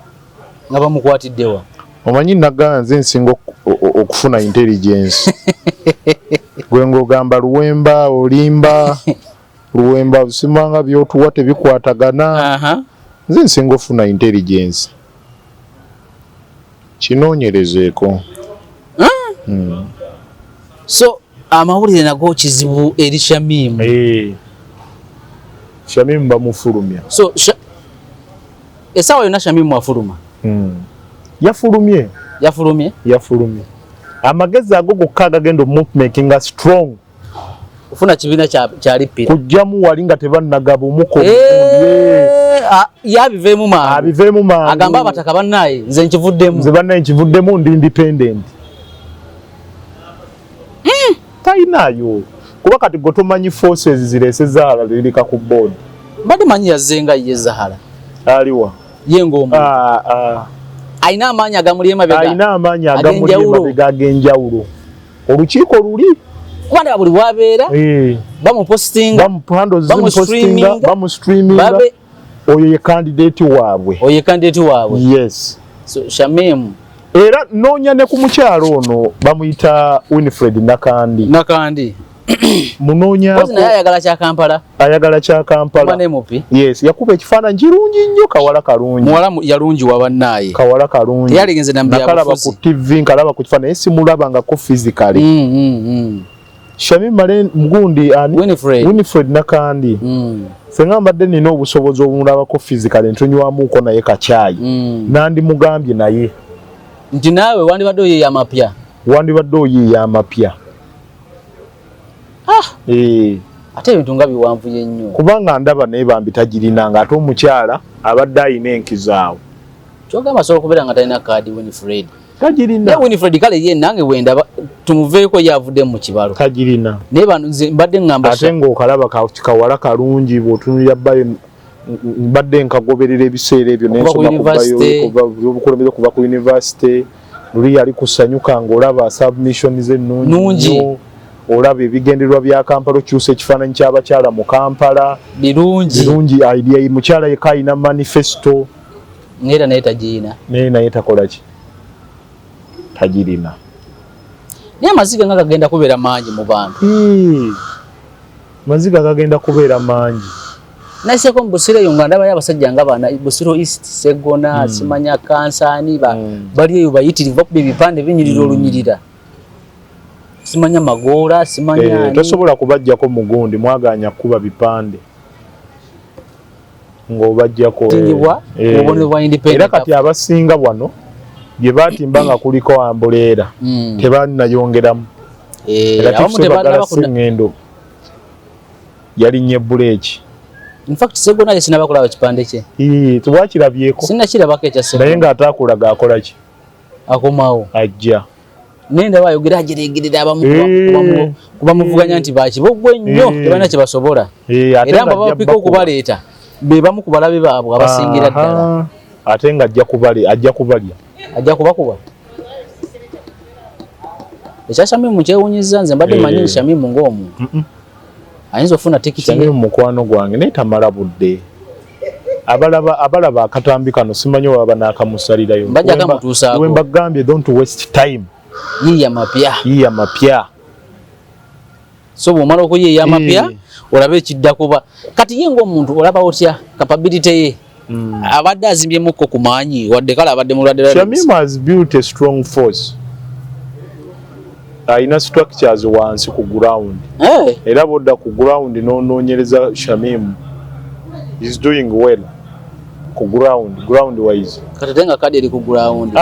Nga bamukwatiddewa. Omanyi nagamba nze nsinga okufuna intelligence. Gwe ng'ogamba Luwemba olimba. Luwemba simanga byotuwa tebikwatagana. Nze nsinga ofuna intelligence. Kinoonyerezeeko. So amawulire nago kizibu eri Shamimu. Shamimu bamufulumya. So esawa yonna Shamimu afuluma. Yafulumye. Amagezi ago gokka agagenda making strong. Ufuna kibiina kyalippira. Kujjamu wali nga tebannagaba omuko. Yabiveemu mangu. Agamba abataka bannaye nze nkivuddemu. Ndi independent. Tayinayo. Kuba kati gotomanyi forces zirese Zahara lirika ku board. Badi manyi yazenga ye Zahara. Aliwa. Yengo omu. Aina amaanyi agamuliyema bega agenjawulo. Olukiiko luli. Kubanga buli wabeera bamupostinga bamu oyo ye candidate waabwe. Yes. So Shamimu era noonya ne ku mukyalo ono bamuyita Winifred Nakandi. Munoonya ko ayagala kya Kampala. Yes, yakuba ekifaananyi kirungi nnyo kawala kalungi. Muwala yalungi wa bannaye. Kawala kalungi. Teyalingenze nambya nakalaba ku TV nkalaba ku kifaananyi simulabangako physically. Shamimu Malende mugundi ani Winifred Nakandi. Senga mbadde nina obusobozi obumulabako physically ntunywamuuko naye kacaayi. Nandi mugambye naye. Nti naawe wandibadde oyeeya amapya. ate ebintu nga biwanvuye nnyo kubanga ndaba naye bambi tagirinanga ate omukyala abadde ayina enkizaawo kyogamba asobola okubeera nga talina kaadi Winifred tagirina naye Winifred kale ye nange wendaba tumuveeko yavudde mu kibalo tagirina naye bano nze mbadde ngamba ate ng'okalaba kawala kalungi bw'otunulira bbayo mbadde nkagoberera ebiseera ebyo nensoma kubayobukulembeze kuva ku university luli yali kusanyuka ng'olaba submission ze nnungi olaba ebigendererwa bya Kampala okyusa ekifaananyi ky'abakyala mu Kampala birungi idea mukyala yeka alina manifesto ngera naye tagirina naye takola ki tagirina naye amaziga nga gagenda kubeera mangi mu bantu maziga gagenda kubeera mangi naiseko mbusire yonga ndaba y'abasajja nga bana Busiro East Segona simanya Kansani bali eyo bayitirivu okuba ebipande binyirira olunyirira simanya Magora simanya tosobola kubajjako mugundi mwaganya kuba bipande ng'obajjako obonebwa independent era kati abasinga wano bye batimba nga kuliko ambuleera tebanayongeramu era tebaagala sengendo yalinye buleeki in fact Segona ye sinaba kulaba kipande kye tewakirabyeko sinakirabako ekya Segona naye ng'ataakulaga akola ki akomawo ajja nenda bayogera ajeregerera abamu kubamuvuganya nti bakibogwe nnyo tebalina kye basobola era mba bapika okubaleeta be bamu ku balabe baabwe abasingira ddala ate nga ajja kubalya ajja kubakuba ekya Shamimu kyewunyiza nze mbadde manyi Shamimu ng'omuntu ayinza ofuna tikiti Shamimu mukwano gwange naye tamala budde abalaba akatambi kano simanyi waba n'akamusalirayo mbajja kamutuusaako we mbagambye don't waste time yiya mapya so bw'omala okuyiya amapya olaba ekiddakuba kati ye ng'omuntu olaba otya capability ye abadde azimbyemukko ku maanyi wadde kale abadde mulwadde Shamimu has built a strong force ayina structures wansi ku ground era bodda ku ground n'onoonyereza Shamimu is doing well ku ground wise kati tenga kadi eri ku ground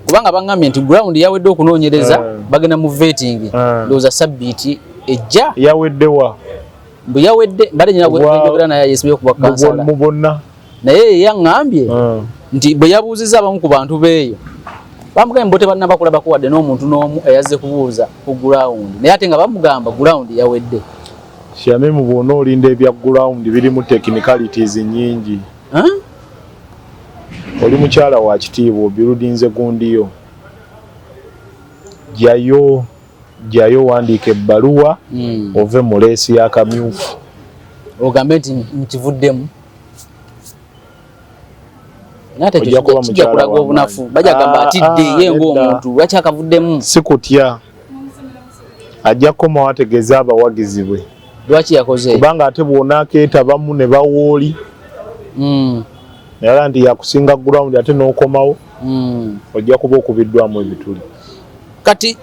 kubanga bangambye nti ground yawedde okunoonyereza bagenda mu vetting ndowooza sabbiiti ejja yaweddewa bwe yawedde mbadde nyina bwegera naye yesibye okuba kansala mu bonna naye yaŋŋambye nti bwe yabuuzizza abamu ku bantu beeyo bamugambye mbo tebalina bakulabako wadde n'omuntu n'omu eyazze kubuuza ku ground naye ate nga bamugamba ground yawedde Shamimu bw'ona olinda ebya ground birimu technicalities nnyingi oli mukyala wa kitiibwa obirudinze gundiyo jyayo wandiika ebbaluwa ove mu leesi y'akamyufu ogambe nti nkivuddemu ojja kuba mukyala wa obunafu bajja gamba atidde ye ng'omuntu lwaki akavuddemu si kutya ajja kukomawo ategeeza abawagizi bwe lwaki yakoze kubanga ate bw'onaakeetabamu ne bawooli naye nti yakusinga ground ate n'okomawo ojja kuba okubiddwamu ebituli kati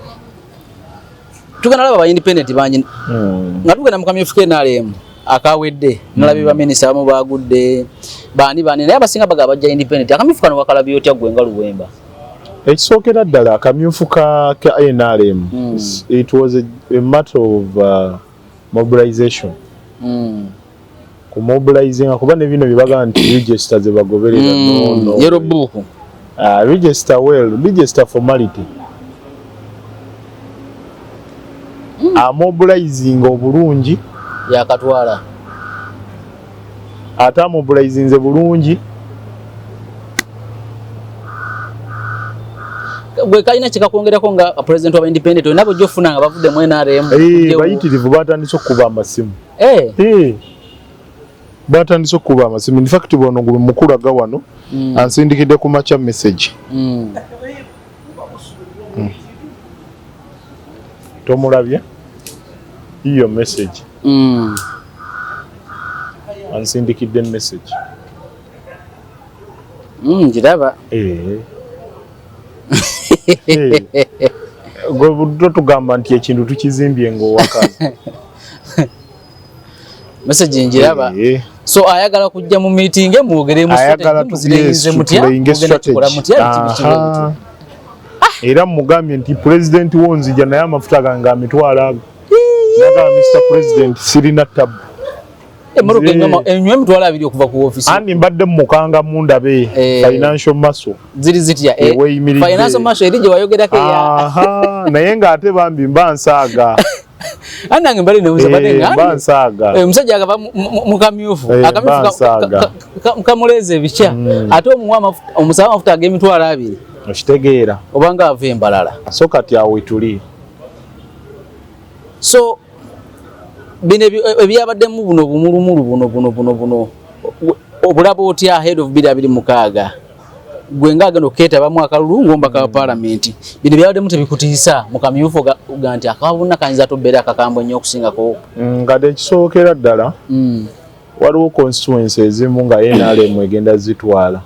tugenda laba ba-independent bangi nga tugenda mu kamyufu k'NRM akawedde nalabye baminisita abamu baagudde baani naye abasinga bagaba bajja independent akamyufu kano wakalabye otya ggwe nga Luwemba ekisookera ddala akamyufu ka NRM it was a matter of mobilization kumobilizing kuba ne bino byebaga nti register ze bagoberera yellow book register formality mobilizing obulungi yakatwala ate mobilizinze bulungi gwe kalina kikakwongerako nga president wa independent nabo jofuna nga bavudde mu NRM bayitirivu batandise okukuba amasimu batandise okukuba amasimu in fact bono gulu mukulaga wano ansindikidde ku macha message tomulabye iyo message ansindikidde message njiraba gwe buddo tugamba nti ekintu tukizimbye ng'owakazi message njiraba so ayagala kujja mu meeting mwogere mu strategy era mugambye nti president wonzija naye amafuta gange amitwala naga Mr President sirina tabu emotoka engama enywe mitwala abiri okuva ku office andi mbadde mukanga mundabe financial muscle ziri zitya financial muscle erije wayogerako ya aha naye nga ate bambi mbansaaga anange mbali ne uzabade ngani mbansaaga musajja akava mukamyufu kamuleze ebicha ate omusaba mafuta ag'emitwala abiri okitegeera obanga ave embalala so kati awo tuli so bine ebyabaddemu buno bumulumulu buno obulabo otya head of 2026 gwe ngagano keta ba mwaka lulungomba ka parliament bine byabaddemu tebikutiisa mukamyufu ga nti akabuna kanyiza tobera akakambo nnyo okusingako ngade kisookera ddala waliwo constituency ezimu nga NRM egenda zitwala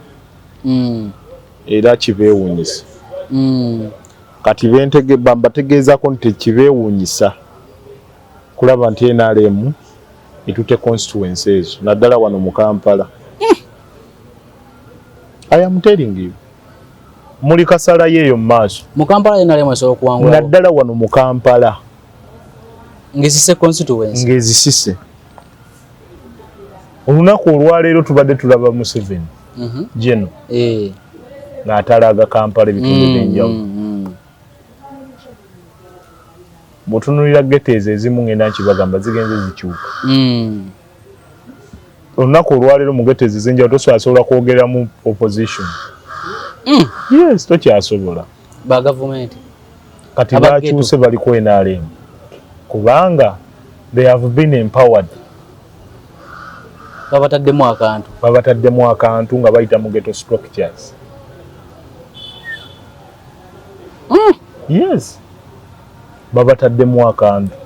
era kibeewuunyisa kati bategeezako nti kibeewuunyisa kulaba nti NRM etute constituency ezo naddala wano mu Kampala. I am telling you muli kasala yeyo mu maaso mu Kampala NRM esobola okuwangula naddala wano mu Kampala ngezise constituency ngezisise olunaku olwaleero tubadde tulaba Museveni jeno ng'atalaga Kampala ebitundu by'enjawulo bw'otunuulira geteezi ezimu ngenda nkibagamba zigenze zikyuka olunaku olwaleero mu geteezi ez'enjawulo tosobola kwogera mu opposition yes tokyasobola ba gavumenti kati bakyuse bali ku NRM kubanga they have been empowered babataddemu akantu nga bayita mu ghetto structures yes babataddemu akantu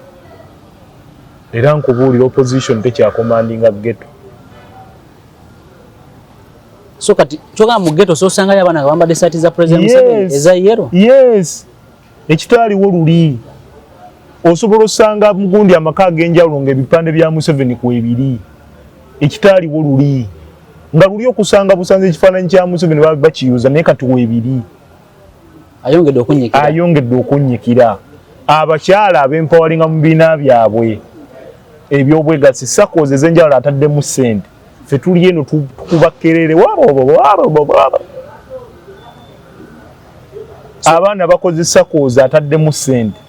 era nkubuulira opposition tekyakomandinga ghetto so kati choka mu ghetto so sanga yabana bambadde saati za president Museveni eza yero yes ekitaliwo luli osobola osanga mugundi amaka ag'enjawulo ng'ebipande bya Museveni ku ebiri ekitaliwo luli nga luli okusanga busanze ekifaananyi kya Museveni bakiyuza naye kati webiri ayongedde okunnyikira abakyala ab'empawalinga mu biina byabwe ebyobwegassi SACCOs ez'enjawulo ataddemu ssente ffe tuli eno tukubakerere abaana bakoze SACCOs ataddemu ssente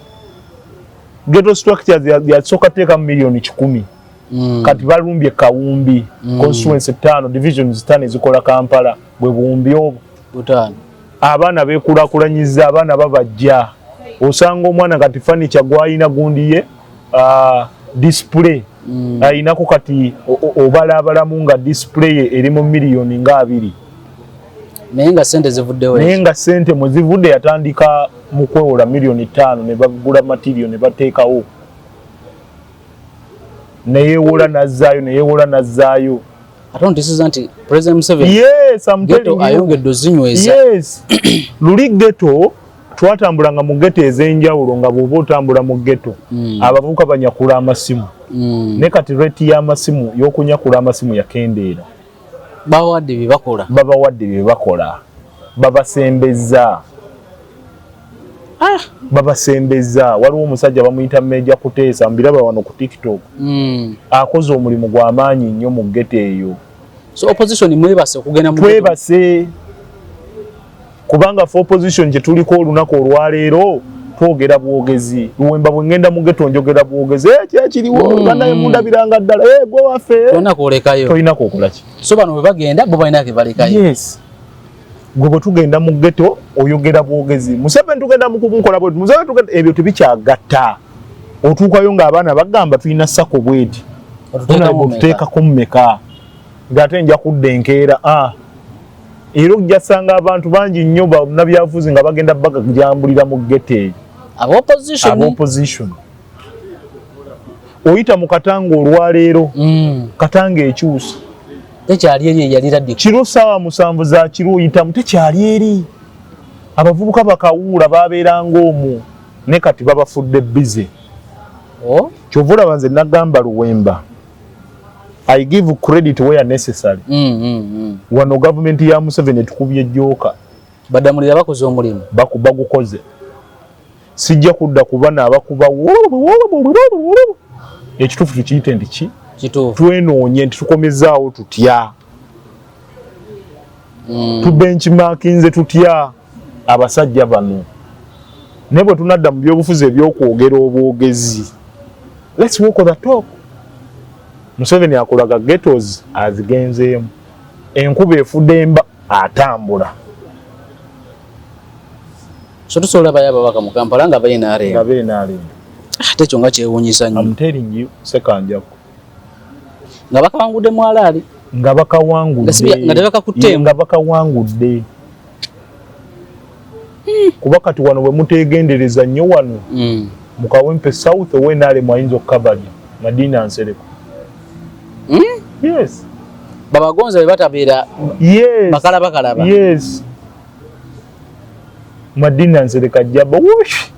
ghetto structures yasooka teeka mu miliyoni 10 kati balumbye Kawumbi constituency 5 divisions 5 ezikola Kampala bwe buwumbi obwo abaana beekulakulanyiza abaana babajja osanga omwana kati furniture gwayina gundi ye display ayinako kati obalabalamu nga display eri mu miliyoni nga 2 naye nga sente zivuddewo naye nga sente mwe zivudde yatandika mu kwewola miliyoni 5 ne bagula material ne bateekawo neyewola nazzaayo ate ontisiza nti President Museveni yes I'm telling you ayongedde ozinyweza yes luli ghetto twatambulanga mu ghetto ez'enjawulo nga bw'oba otambula mu ghetto abavubuka banyakula amasimu ne kati rate y'amasimu y'okunyakula amasimu yakendeera babawadde bye bakola babasembeza waliwo omusajja bamuyita Meja Kuteesa mbiraba wano ku TikTok akoze omulimu gw'amaanyi nnyo mu ghetto eyo so opposition mwebase okugenda mu twebase kubanga for opposition gye tuliko olunaku olwaleero twogera bwogezi luwemba bwe ngenda mu ghetto njogera bwogezi kyakiriwo bannaye mundabiranga ddala gwe waffe tolina kwokola ki so bano bwe bagenda bo balina ke balekayo yes gwe bwe tugenda mu ghetto oyogera bwogezi Museveni tugenda mu kumukola bwe Museveni tugenda ebyo tebikyagatta otuukayo ng'abaana bagamba tulina SACCO bweti otuteekako mmeka ng'ate nja kudda enkeera era ojja sanga abantu bangi nnyo bannabyabufuzi nga bagenda bagajambulira mu ghetto eyo opposition oyita mu Katanga olwaleero Katanga ekyusa tekyali eri eyalira kiro ssaawa 7 za kiro oyitamu tekyali eri abavubuka bakawuula babeeranga omwo ne kati babafudde bize kyova olaba nze nagamba Luwemba I give credit where necessary wano gavumenti ya Museveni etukubye ejjooka badamulira bakoze omulimu bagukoze sijja kudda kubana abakuba ekituufu tukiyite nti ki twenoonye nti tukomezaawo tutya tubenchmarkinze tutya abasajja bano ne bwe tunadda mu byobufuzi ebyokwogera obwogezi. Let's walk the talk. Museveni akolaga ghettos azigenzeemu, enkuba efudde emba atambula. So tusobola bayaba baka mu Kampala nga balina ate ekyo nga kyewuunyisa nnyo. I'm telling you, sekanjako nga bakawangudde mwalaali nga bakawangudde kuba kati wano bwe mutegendereza nnyo wano mu Kawempe South ow'enaale mwayinza okukabalya Madina Nsereko. Yes. Babagonza bwe batabeera bakalaba. Yes. Madina Nsereko ajjaba wush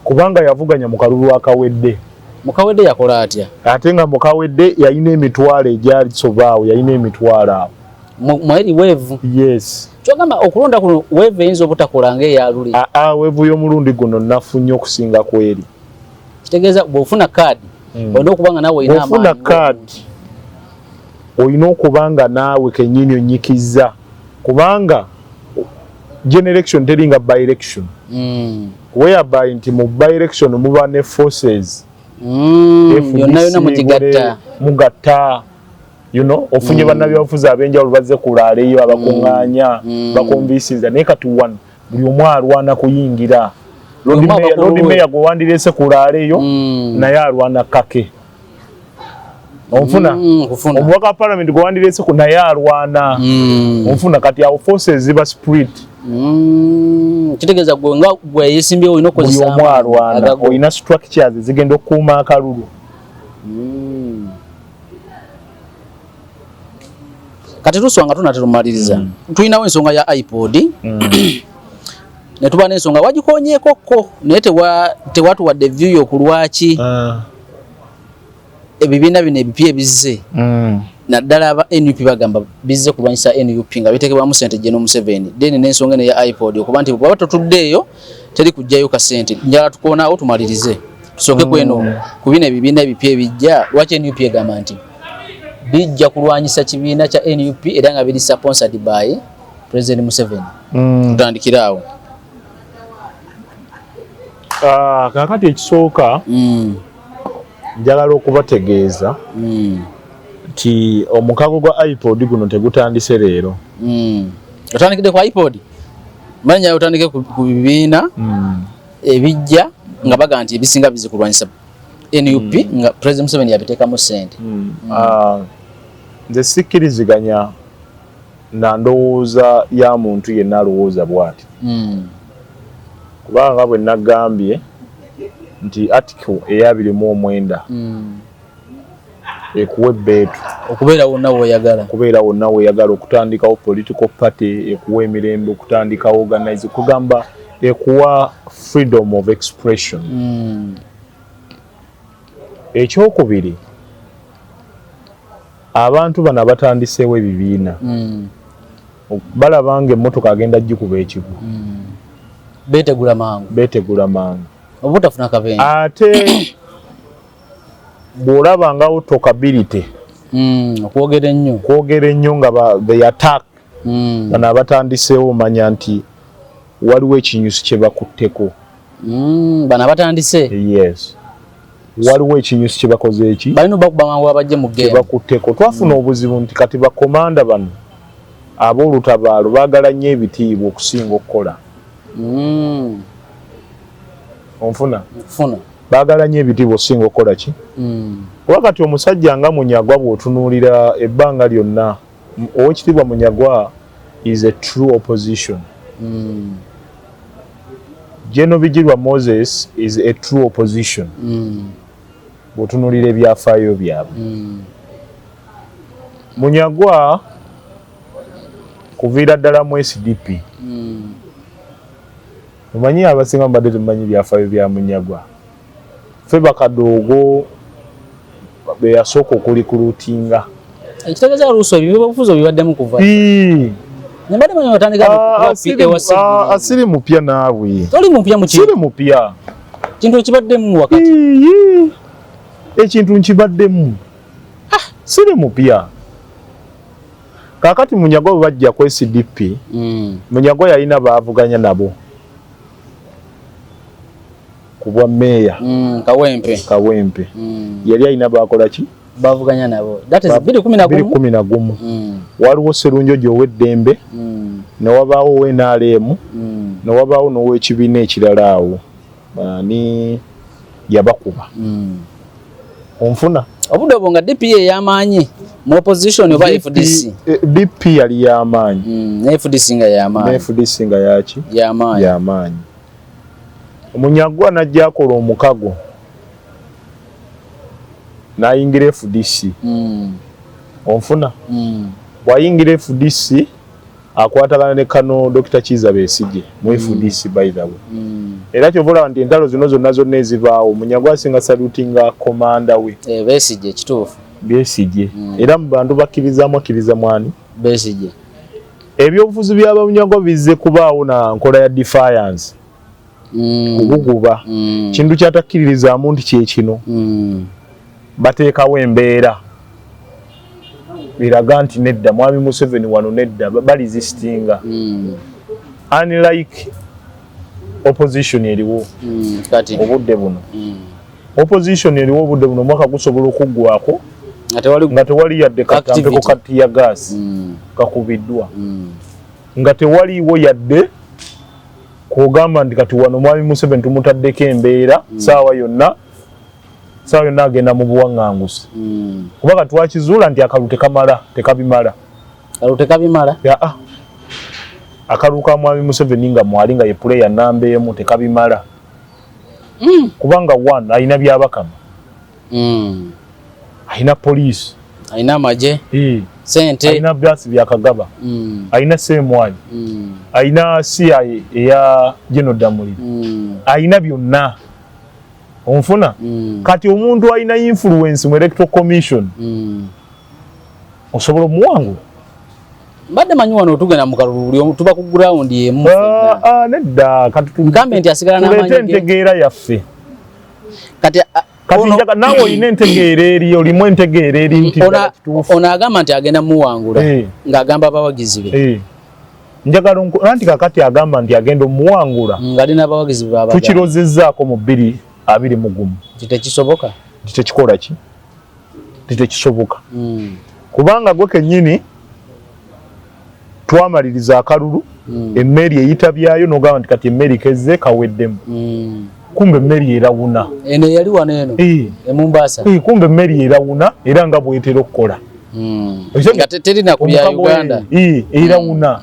kubanga yavuganya mu kalulu akawedde. Mukawedde yakola atya? Ate nga mukawedde yalina emitwalo egyali sobaawo, yalina emitwalo awo. Mweri weevu? Yes. Kyogamba okulonda kuno weevu eyinza obutakola ng'eyaluli? Weevu y'omulundi guno nafu nnyo okusinga kweri. Kitegeeza bw'ofuna kaadi olina okuba nga naawe olina amaanyi. Ofuna kaadi olina okuba nga naawe kennyini onnyikiza kubanga generation teringa by-election. Whereby nti mu by-election muba ne forces. Yonna mugatta. You know, ofunye bannabyabufuzi ab'enjawulo bazze kulaaleyo abakuŋŋaanya bakumvisiza naye kati wano buli omu alwana kuyingira. Lodi Meya gwe wandireese kulaaleyo naye alwana kake. Onfuna omubaka wa parliament gwe wandireese naye alwana. Onfuna kati awo forces ziba split. Kitegeeza gwe nga gwe yeesimbyewo olina okukozesa buli omu alwana, olina structures zigenda okukuuma akalulu. Kati tuswanga tunaterumaliriza. Tulinawo ensonga ya iPod. Ne tuba n'ensonga wagikonyeekokko naye tewatuwadde view yokulwaki ebibiina bino ebipya ebizze. Naddala aba NUP bagamba bizze kulwanyisa NUP nga biteekebwamu ssente General Museveni. Then n'ensonga eno ya iPod okuba nti bwaba totuddeeyo teri kujjayo ka ssente. Njala tukoonaawo tumalirize. Tusooke kweno ku bino ebibiina ebipya ebijja lwaki NUP egamba nti bijja kulwanyisa kibiina kya NUP era nga biri sponsored by President Museveni. Tutandikira awo. Kakati ekisooka njagala okubategeeza nti omukago gwa iPod guno tegutandise leero. Otandikidde ku iPod? Manya otandike ku bibiina ebijja nga baga nti ebisinga bizze kulwanyisa NUP nga President Museveni yabiteekamu ssente. Nze sikkiriziganya na ndowooza ya muntu yenna alowooza bw'ati. Kubanga bwe nagambye nti article eya 29 ekuwa ebbeetu okubeera wonna weeyagala okutandikawo political party, ekuwa emirembe okutandikawo organize, kugamba ekuwa freedom of expression. Ekyokubiri, abantu bano abatandiseewo ebibiina balabanga emmotoka agenda gikuba ekigu. Beetegula mangu. Obutafuna kabenje. Ate bw'olabangawo tokability kwogera ennyo nga they attack bano abatandiseewo manya nti waliwo ekinyusi kye bakutteko. Bano abatandise? Yes. Waliwo ekinyusi kye bakoze eki? Balina bakuba mangu abajje mu game. Bakutteko. Twafuna obuzibu nti kati bakomanda bano ab'olutabaalo baagala nnyo ebitiibwa okusinga okukola. Onfuna? Baagala nnyo ebitiibwa okusinga okukola ki? Kuba kati omusajja nga Munyagwa bw'otunuulira ebbanga lyonna, Oweekitiibwa Munyagwa is a true opposition. General Bijirwa Moses is a true opposition. Bw'otunuulira ebyafaayo byabwe. Munyagwa kuviira ddala mu SDP. Mumanyi abasinga mbadde temumanyi byafaayo bya Munyagwa. Ffe bakadoogo be yasooka okulikuruutinga. Ekitegeeza oluuso ebyo obufuzi bibaddemu kuva. Nembade manyi watandika asiri mupya naawe. Toli mupya mu Siri mupya. Kintu kibaddemu wakati. Ekintu nkibaddemu. Siri mupya. Kakati Munyago bajja ku SDP. Munyago yalina baavuganya nabo. Kubwa meya. Kawempe. Yali alina bakola ki? Bavuganya nabo. That is 2011. Waliwo Sserunjojo ow'eddembe. Ne wabaawo ow'NRM. Ne wabaawo n'ow'ekibiina ekirala awo. Ni yabakuba. Onfuna? Obudde obwo nga DP ey'amaanyi mu opposition oba FDC? DP yali y'amaanyi. Ne FDC nga y'amaanyi. Ne FDC nga yaki? Y'amaanyi. Y'amaanyi. Munyagwa najja akola omukago. N'ayingira FDC. Onfuna? Bw'ayingira FDC akwatagana ne Kano Dr. Kiza Besigye mu FDC by the way. Era kyovula nti entalo zino zonna ezivaawo Munyagwa asinga salutinga komanda we. Besigye kituufu. Besigye. Era mu bantu bakkirizamu akkiriza mwani? Besigye. Ebyobufuzi by'aba Munyagwa bizze kubaawo na nkola ya defiance. Kuguguba. Kintu kyatakkiririzaamu nti kye kino. Bateekawo embeera. Biraga nti nedda Mwami Museveni wano nedda balizistinga. Unlike opposition eriwo. Kati obudde buno. Opposition eriwo obudde buno mwaka gusobola okuggwako nga tewali yadde katampeko kati ya gas kakubiddwa. Nga tewaliwo yadde kugamba nti kati wano Mwami Museveni tumutaddeko embeera saawa yonna agenda mu buwaŋŋanguzi. Kubanga twakizuula nti akalulu tekabimala. Akalulu tekabimala? Akalulu ka Mwami Museveni nga mwali nga ye puleya namba emu tekabimala. Kubanga one alina byabakama. Alina poliisi. Alina amagye. Sente. Alina byasi byakagaba. Alina Semwali. Alina CIA eya General Damuliro. Alina byonna. Onfuna? Kati omuntu alina influence mu Electoral Commission. Osobola omuwangu? Mbadde manyi wano otugenda mu kalulu tuba ku ground yemu. Nedda kati Gavumenti asigala n'amaanyi ge. Entegeera yaffe. Kati njagala naawe olina entegeera eri olimu entegeera eri nti ono agamba nti agenda muwangula ng'agamba abawagizi be. Njagala anti kakati agamba nti agenda omuwangula ng'alina abawagizi be abagamba. Tukirozezzaako mu 2021. Tekisoboka. Tekikola ki? Tekisoboka. Kubanga gwe kennyini twamaliriza akalulu emmeri eyita byayo n'ogamba nti kati emmeri kezze kaweddemu. Kumbe emmeri erawuna. Eno yali wano eno e Mombasa. Kumbe emmeri erawuna era nga bwetera okukola. Nga terina ku bya Uganda. Erawuna.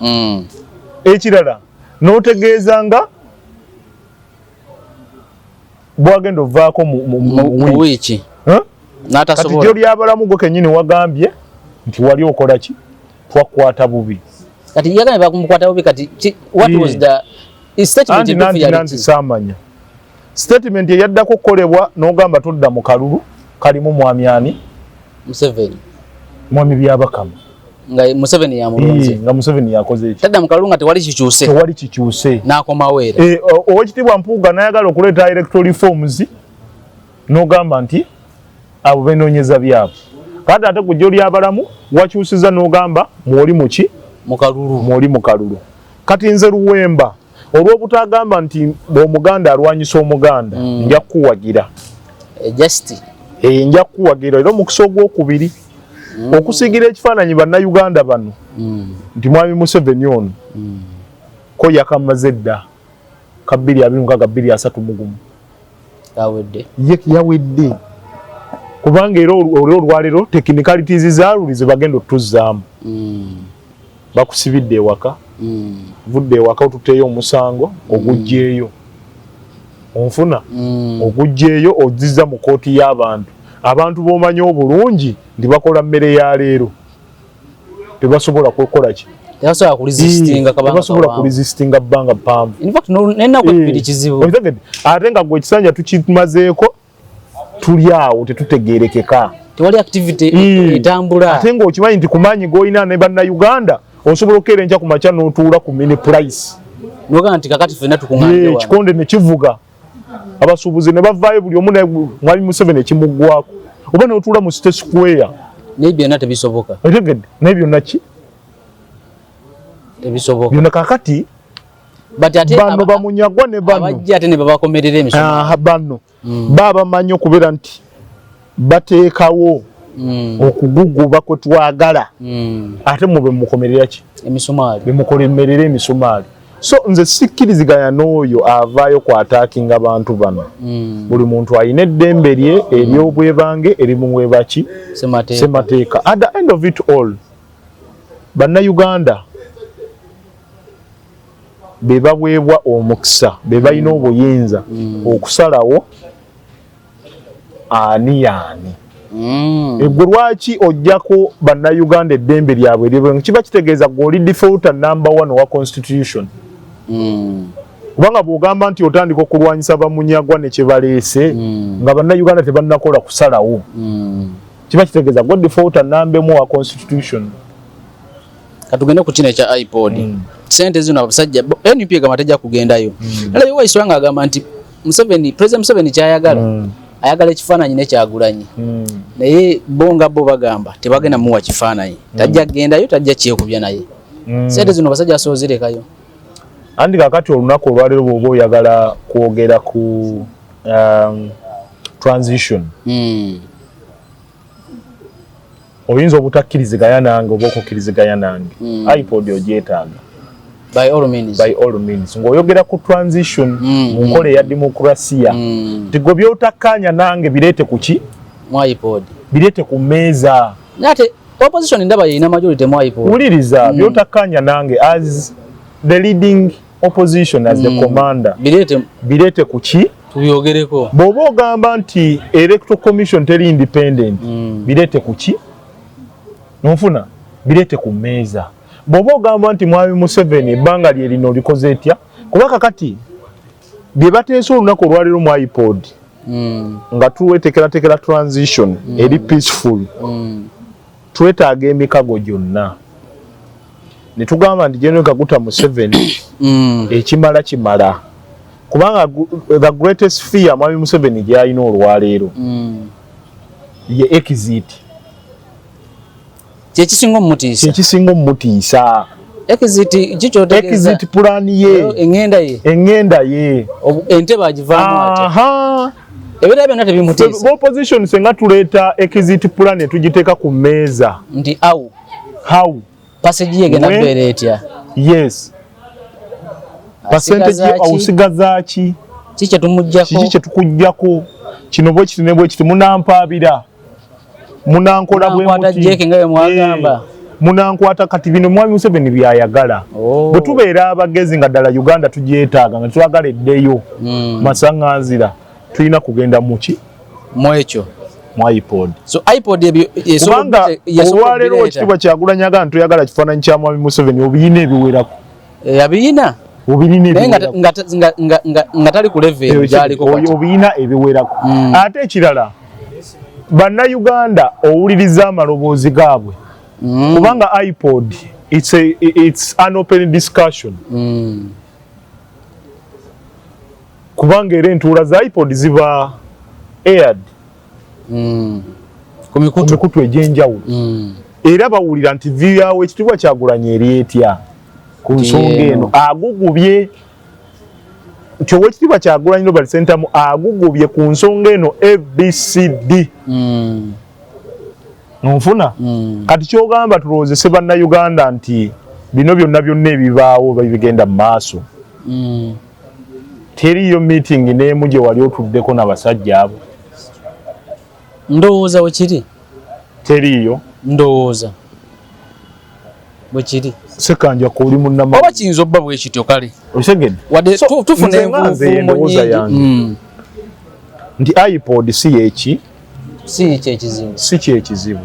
Ekirala n'otegeeza nga bwagenda ovaako mu wiiki. N'atasobola. Kati gy'oli abalamu gwe kennyini wagambye nti wali okola ki? Twakwata bubi. Kati yagambye bakumukwata bubi kati what was the statement of nanti saamanya. Statement eyaddako okukolebwa n'ogamba todda mu kalulu kalimu mwami ani? Museveni. Mwami byabakama. Nga Museveni yamulonze. Nga Museveni yakoze eki. Tadda mu kalulu nga tewali kikyuse. Tewali kikyuse. N'akomawo era. Oweekitiibwa Mpuuga n'ayagala okuleeta electoral reforms n'ogamba nti abo benoonyeza byabwe. Kati ate ku gy'oli abalamu wakyusiza n'ogamba mwoli muki? Mu kalulu. Mwoli mu kalulu. Kati nze Luwemba olw'obutagamba nti bw'Omuganda alwanyisa Omuganda nja kukuwagira. Nja kukuwagira era omukisa ogwokubiri okusigira ekifaananyi bannayuganda bano nti Mwami Museveni ono ko yakamaze dda ka 2026 yawedde kubanga era olwaleero technicalities zaaluli ze bagenda otuzzaamu bakusibidde ewaka vudde ewaka otuteeyo omusango ogugjeeyo onfuna ogugjeeyo ozizza mu kooti y'abantu abantu b'omanyi obulungi ndi bakola mmere ya leero tebasobola kukola ki? Tebasobola kulisistinga kabanga. Tebasobola kulisistinga bbanga pamvu. In fact n'ennaku ebbiri kizibu. Ate nga gwe ekisanja tukimazeeko tuli awo tetutegeerekeka. Tewali activity etambula. Ate ng'okimanyi nti ku maanyi g'olina ne bannayuganda osobola okukeera enkya ku makya n'otuula ku mini price noga nti kakati ffenna tukuŋŋaanidde wano ekikonde ne kivuga abasuubuzi ne bavaayo buli omu mwami Museveni ekimuggwako oba n'otuula mu State Square naye byonna tebisoboka otegedde naye byonna ki tebisoboka byonna kakati but ate bano bamunyagwa ne bano abajja ate ne babakomerera emisumali bano baba bamanyi okubeera nti bateekawo okuguguba kwe twagala ate mwe bemukomerera ki emisumali bemukomerera emisumaali so nze sikkiriziganya n'oyo avaayo kwataakinga bantu bano buli muntu alina eddembe lye ery'obwebange erimuweeba ki semateeka at the end of it all bannayuganda be baweebwa omukisa be balina obuyinza okusalawo ani yaani eggwe lwaki ojjako bannayuganda eddembe lyabwe ery'obwebange kiba kitegeeza gweoli defaulter number 1 owa constitution kubanga bw'ogamba nti otandika okulwanyisa bamunyagwa ne kye baleese nga bannayuganda tebannakola kusalawo kiba kitegeeza gwe defaulter number 1 owa constitution. Katugende ku kino ekya iPod sente zino abasajja NUP egamba tejja kugendayo era yewe iswanga agamba nti President Museveni kyayagala ayagala ekifaananyi n'ekyagulanyi naye bonga bo bagamba tebagenda muwa kifaananyi tajja kugendayo tajja kyekubya naye sente zino abasajja asoozerekayo andi kakati olunaku olwaleero bw'oba oyagala kwogera ku transition oyinza obutakkiriziganya nange oba okukkiriziganya nange iPod ogyetaaga by all means ng'oyogera ku transition mu nkola eya demokrasiya tigwe byotakkaanya nange bireete ku ki mu iPod bireete ku mmeeza ate opposition ndaba yina majority mu iPod wuliriza byotakkaanya nange as the leading opposition as the commander bireete ku ki tuyogereko bw'oba ogamba nti electoral commission teri independent bireete ku ki nonfuna bireete ku mmeeza bw'oba ogamba nti mwami Museveni ebbanga lye lino olikoze etya kuba kakati bye bateese olunaku olwaleero mu iPod nga tuwetekeratekera transition eri peaceful twetaaga emikago gyonna ne tugamba nti General Kaguta Museveni ekimala kimala kubanga the greatest fear mwami Museveni gy'alina olwaleero ye exit kyekisinga omutiisa exit plan ye engenda ye ente bagivaamu ate ebira byonna tebimutiisa opposition senga tuleeta exit plan etugiteeka ku mmeeza nti how passage yegenda kubeera etya yes percentage awusigaza ki kiki kyetukuggyako kino bwe kiti ne bwe kiti munampaabira munankola bwe munankwata kati bino mwami Museveni byayagala bwe tubeera abagezi nga ddala Uganda tugyetaaga nga twagala eddeyo masaŋŋanzira tulina kugenda muki mu ekyo mu iPod so iPod ebyo kubanga olwaleero ekitibwa Kyagulanyi agamba tuyagala kifaananyi kya mwami Museveni obiyina ebiwerako abiyina nga tali ku level gyaliko obiyina ebiwerako ate ekirala bannayuganda owuliriza amaloboozi gaabwe kubanga iPod it's an open discussion kubanga era entuula za iPod ziba aired ku mikutu egy'enjawulo era bawulira nti view yawe ekitibwa Kyagulanyi eri etya ku nsonga eno agugubye kyowe ekitibwa Kyagulanyi Nobel Center mu agugubye ku nsonga eno ABCD nonfuna kati kyogamba tulowoozese bannayuganda nti bino byonna ebibaawo bigenda mu maaso teriyo meeting n'emu gye wali otuddeko n'abasajja abo ndowooza wekiri teriyo ndowooza bwekiri sekanja kuoli munnama oba kiyinza obba bwekityo kale osegedde wadde tufuna envuuvuumo nyingi nti iPod si kyekizibu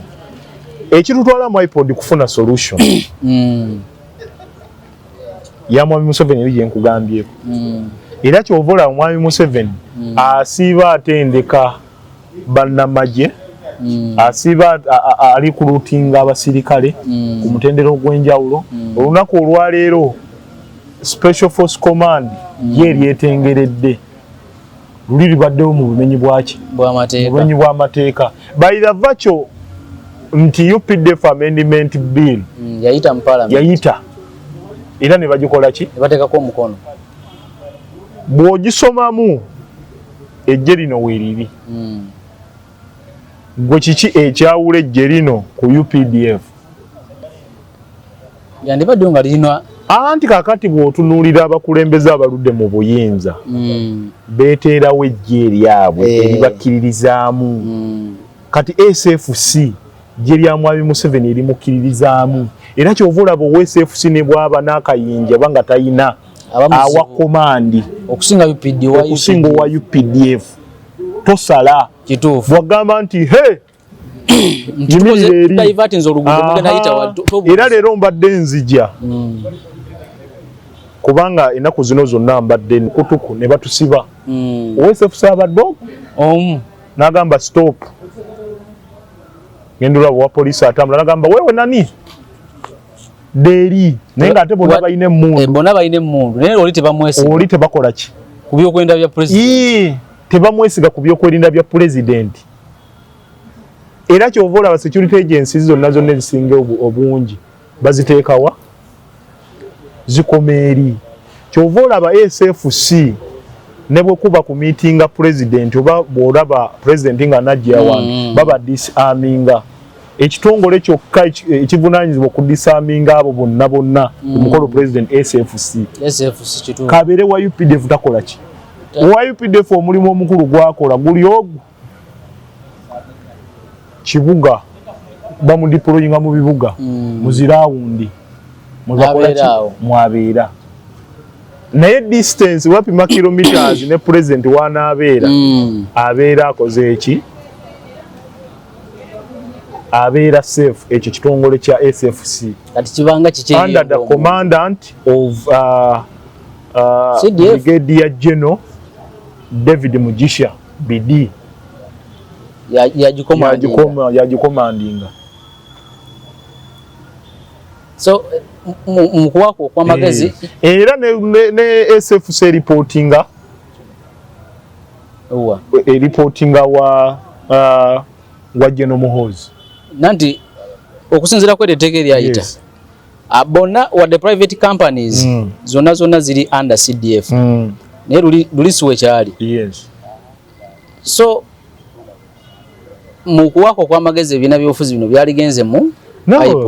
ekitutwala mu iPod kufuna solution ya mwami Museveni eri gyenkugambyeko era kyova olaba mwami Museveni asiiba atendeka bannamagye asiba ali ku lootinga abasirikale ku mutendero gw'enjawulo. Olunaku olwaleero Special Force Command ye lyetengeredde luli libaddewo mu bumenyi bw'amateeka by the virtue nti UPDF Amendment Bill yayita mu Parliament, yayita era ne bagikola ki, ne bateekako omukono. Bw'ogisomamu ejje lino weeriri gwe kiki ekyawula ejje lino ku UPDF? Yandibadde nga lirina anti kakati bw'otunuulira abakulembeze abaludde mu buyinza beeteerawo ejje eryabwe eribakkiririzaamu. Kati SFC gye lya Mwami Museveni erimukkiririzaamu, era kyova olaba SFC ne bw'aba n'akayinja banga talina awa komandi okusinga owa UPDF tosala kituufu. Bwagamba nti era leero mbadde nzija kubanga ennaku zino zonna mbadde nkutuku ne batusiba SFC abadde n'agamba stop. Genda olaba wa poliisi atambula n'agamba wewe nani Deri naye ng'ate bonna balina emmundu naye oli tebamwesiga. Oli tebakola ki ku byokwerinda bya pulezidenti? Tebamwesiga ku byokwerinda bya pulezidenti. Era kyova olaba security agencies zonna ezisinga obungi baziteekawa zikoma eri. Kyova olaba SFC ne bwe kuba ku meetinga pulezidenti oba bw'olaba pulezidenti nga najja wano baba disarminga. Ekitongole kyokka ekivunaanyizibwa okudisarminga abo bonna omukolo pulezidenti SFC. Kabeere wa UPDF takola ki? Owa UPDF omulimu omukulu gwakola guli ogwo kibuga bamudiployinga mu bibuga muzirawundi mwabeera naye distance wapima kilometers ne president wanaabeera abeera akoze eki abeera safe. Ekyo kitongole kya SFC kati kibanga kikiri under the commandant of Brigadier General David Mugisha BD yagikomandinga. So mukuwako kwa magezi era ne SFC reportinga wa General Muhoozi nanti okusinzira kwede teke lyayita abona wa the private companies zona ziri under CDF naye lulisiwe kyali. So mukuwako kwa magezi ebina byofuzi bino byaligenze mu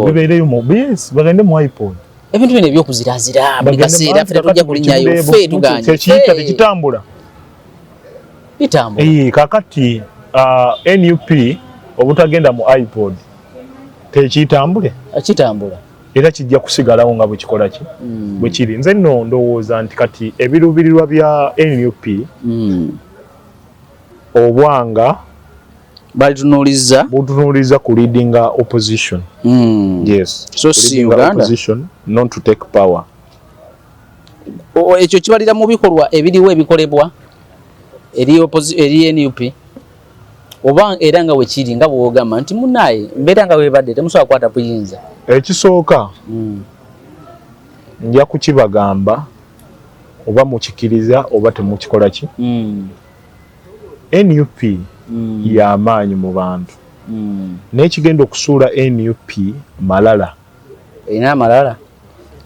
bibeereyo mu BS bagende mu iPod ebintu bino ebyokuzirazira buli kaseera ffe tujja kulinnyayo ffe tuganye tekiyita tekitambula bitambula. Kakati NUP obutagenda mu iPod tekitambule akitambula era kijja kusigalawo nga bwekikola ki bwe kiri. Nze nno ndowooza nti kati ebiruubirirwa bya NUP obwanga butunuuliza ku leading opposition. Yes. So si Uganda opposition not to take power. Ekyo kibalira mu bikolwa ebiriwo ebikolebwa eri NUP oba era nga wekiri nga bwogamba nti munaye mbeera nga webadde temusobola kukwata buyinza. Ekisooka nja kukibagamba oba mukikiriza oba temukikola ki. NUP y'amaanyi mu bantu naye kigenda okusuula NUP malala. Erina amalala,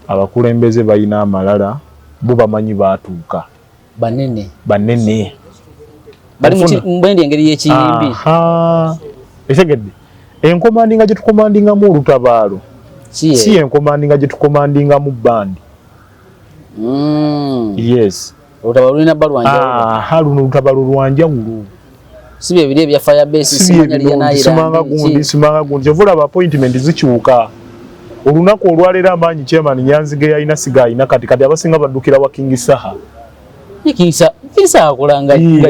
abakulembeze balina amalala, bo bamanyi baatuuka banene bali mu bwendi engeri y'ekiyimbi. Etegedde enkomandinga gye tukomandingamu olutabaalo si enkomandinga gye tukomandingamu bandi. Yes, olutabaalo lulina bba lwanjawulo. Luno olutabaalo lwanjawulo si bye biri ebya firebase simanga gundi kyovula aba appointment zikyuka. Olunaku olwaleero amaanyi chairman Nyanzige yalina siga alina kati abasinga baddukira wa King Saha.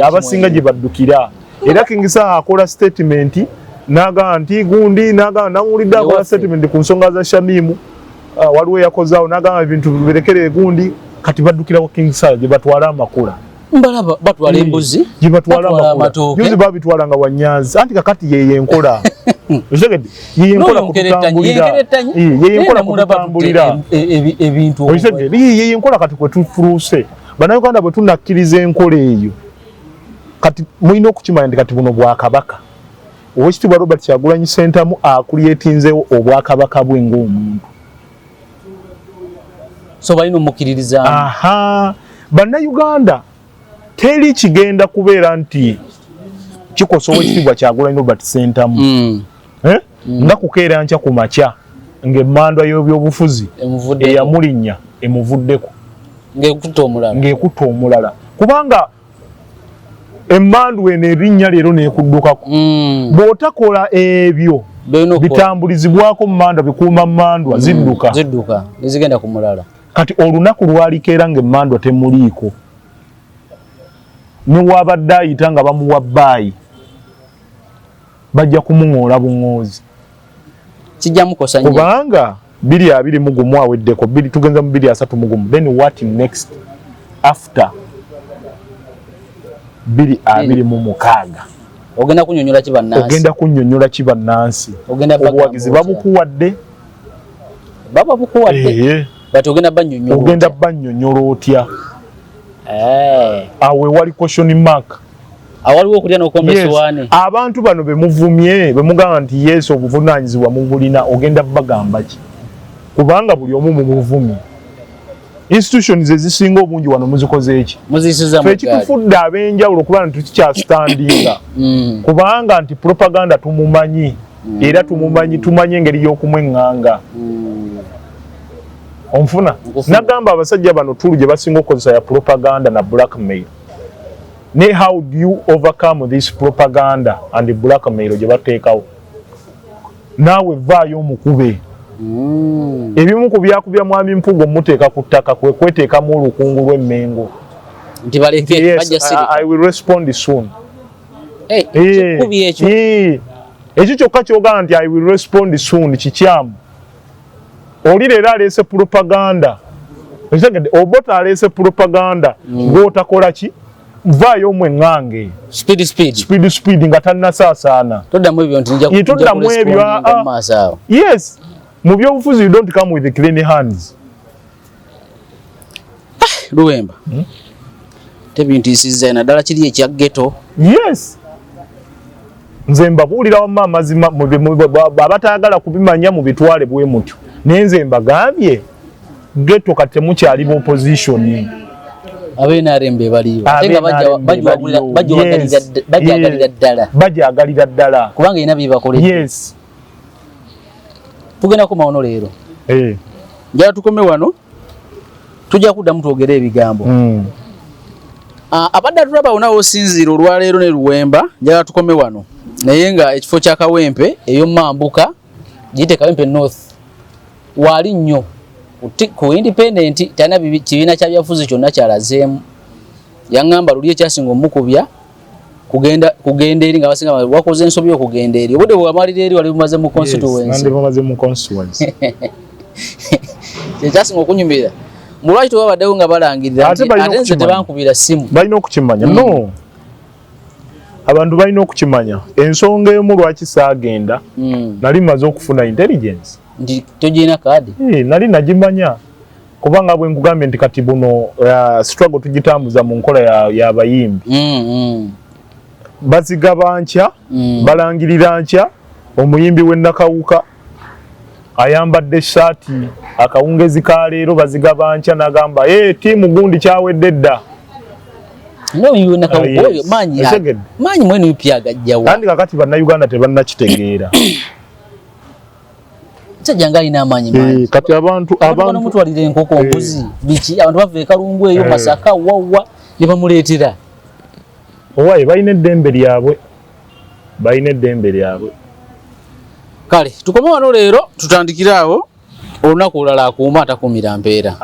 Abasinga gye baddukira era King Saha akola statement n'agamba nti gundi nawulidde akola statement ku nsonga za Shamimu waliwo yakozaawo n'agamba ebintu birekere gundi kati baddukira wa King Saha gye batwala amakula. mbalaba batwala embuzi jibatwala amatooke yuzi babitwala nga wanyazi anti kakati yeye enkola oshegede yeye enkola kutambulira yeye enkola kutambulira ebintu oshegede yeye enkola kati kwe tufuruse bana Uganda bwe tunakkiriza enkola eyo kati mulina okukimanya ndi kati buno bwakabaka Oweekitiibwa Robert Kyagulanyi Ssentamu akulyetinzeewo obwakabaka bwe ng'omuntu so balina omukiririza bannayuganda teri kigenda kubeera nti kikosa Oweekitiibwa Kyagulanyi Robert Ssentamu nga kukeera nkya ku makya ng'emmandwa y'ebyobufuzi eyamulinnya emuvuddeko ng'ekutta omulala kubanga emmandu eno erinnya leero neekuddukako bw'otakola ebyo bitambulizibwako mu mandwa bikuuma mmandwa zidduka nezigenda ku mulala kati olunaku lwalikeera ng'emmandwa temuliiko newabadde ayita nga bamuwa bbaayi bajja kumuŋoola buŋoozi kijjamukosa nnyo kubanga 221 aweddeko tugenza mu 231 then what next after 226 ogenda kunnyonnyola ki bannansi obuwagizi babukuwadde bati ogenda bannyonnyola otya awe wali question mark awaliwo okulya n'okombesowaane abantu bano bemuvumye bemugamba nti yesu obuvunaanyizibwa mubulina ogenda bagamba ki kubanga buli omu mumuvumye institutions ezisinga obungi wano muzikoze eki fe kitufudde ab'enjawulo kubanga tukikyastandinga kubanga nti propaganda tumumanyi era tumanye engeri y'okumweŋŋanga onfuna nagamba abasajja bano tulu gye basinga okukozesa ya propaganda na blackmail ne how do you overcome this propaganda and blackmail gye bateekawo naawe vaayo omukube ebimu ku byakubya mwami Mpugo muteeka ku ttaka kwe kweteekamu olukungu lw'emmengo nti baleke bajja sirika I will respond soon ekyo kyokka kyogana nti I will respond soon kikyamu oli leero aleese propaganda obota aleese propaganda ng'otakola ki vaayo omweŋŋange speed nga tannasaasaana toddamu ebyo nti toddamu ebyo yes mu byobufuzi you don't come with clean hands Luwemba tebintiisizza naddala kiri ekya ghetto yes nze mbabuulira wamma amazima abatayagala kubimanya mu bitwale bwe mutyo naye nze mbagambye ghetto kati temukyali opposition abeNRM baliyo ate nga bajagalira ddala kubanga ina byebakoledde yes tugenda ku mawono leero njala tukome wano tujja kuddamu twogera ebigambo abadde atulaba wonawo osinziira olwaleero ne Luwemba njala tukome wano naye nga ekifo kya Kawempe ey'omambuka giyite Kawempe North wali nnyo ku independent talina kibiina kya byabufuzi kyonna kyalazeemu yaŋŋamba luli ekyasinga omukubya kugenda eri nga basinga wakoze ensobi y'okugenda eri obudde bwamalira eri wali bumaze mu constituency kyekyasinga okunyumira mulwaki tewabaddewo nga balangirira ate nze tebankubira ssimu balina okukimanya no abantu balina okukimanya ensonga emu lwaki saagenda nali maze okufuna intelligence nti togirina kaadi nali nagimanya kubanga bwe nkugambye nti kati buno struggle tugitambuza mu nkola y'abayimbi bazigaba nkya balangirira nkya omuyimbi w'ennakawuka ayambadde essaati akawungezi ka leero bazigaba nkya n'agamba tiimu gundi kyawedde dda maanyi mwenu upyagajjawo kandi kakati bannayuganda tebannakitegeera sajja alina amaanyi kati abantu mutwalira enkoko mbuzi biki abantu bava ekalumbu eyo Masaka wawa ne bamuleetera owaye balina eddembe lyabwe kale tukome wano leero tutandikire awo olunaku olulala akuuma atakuumira mpeera.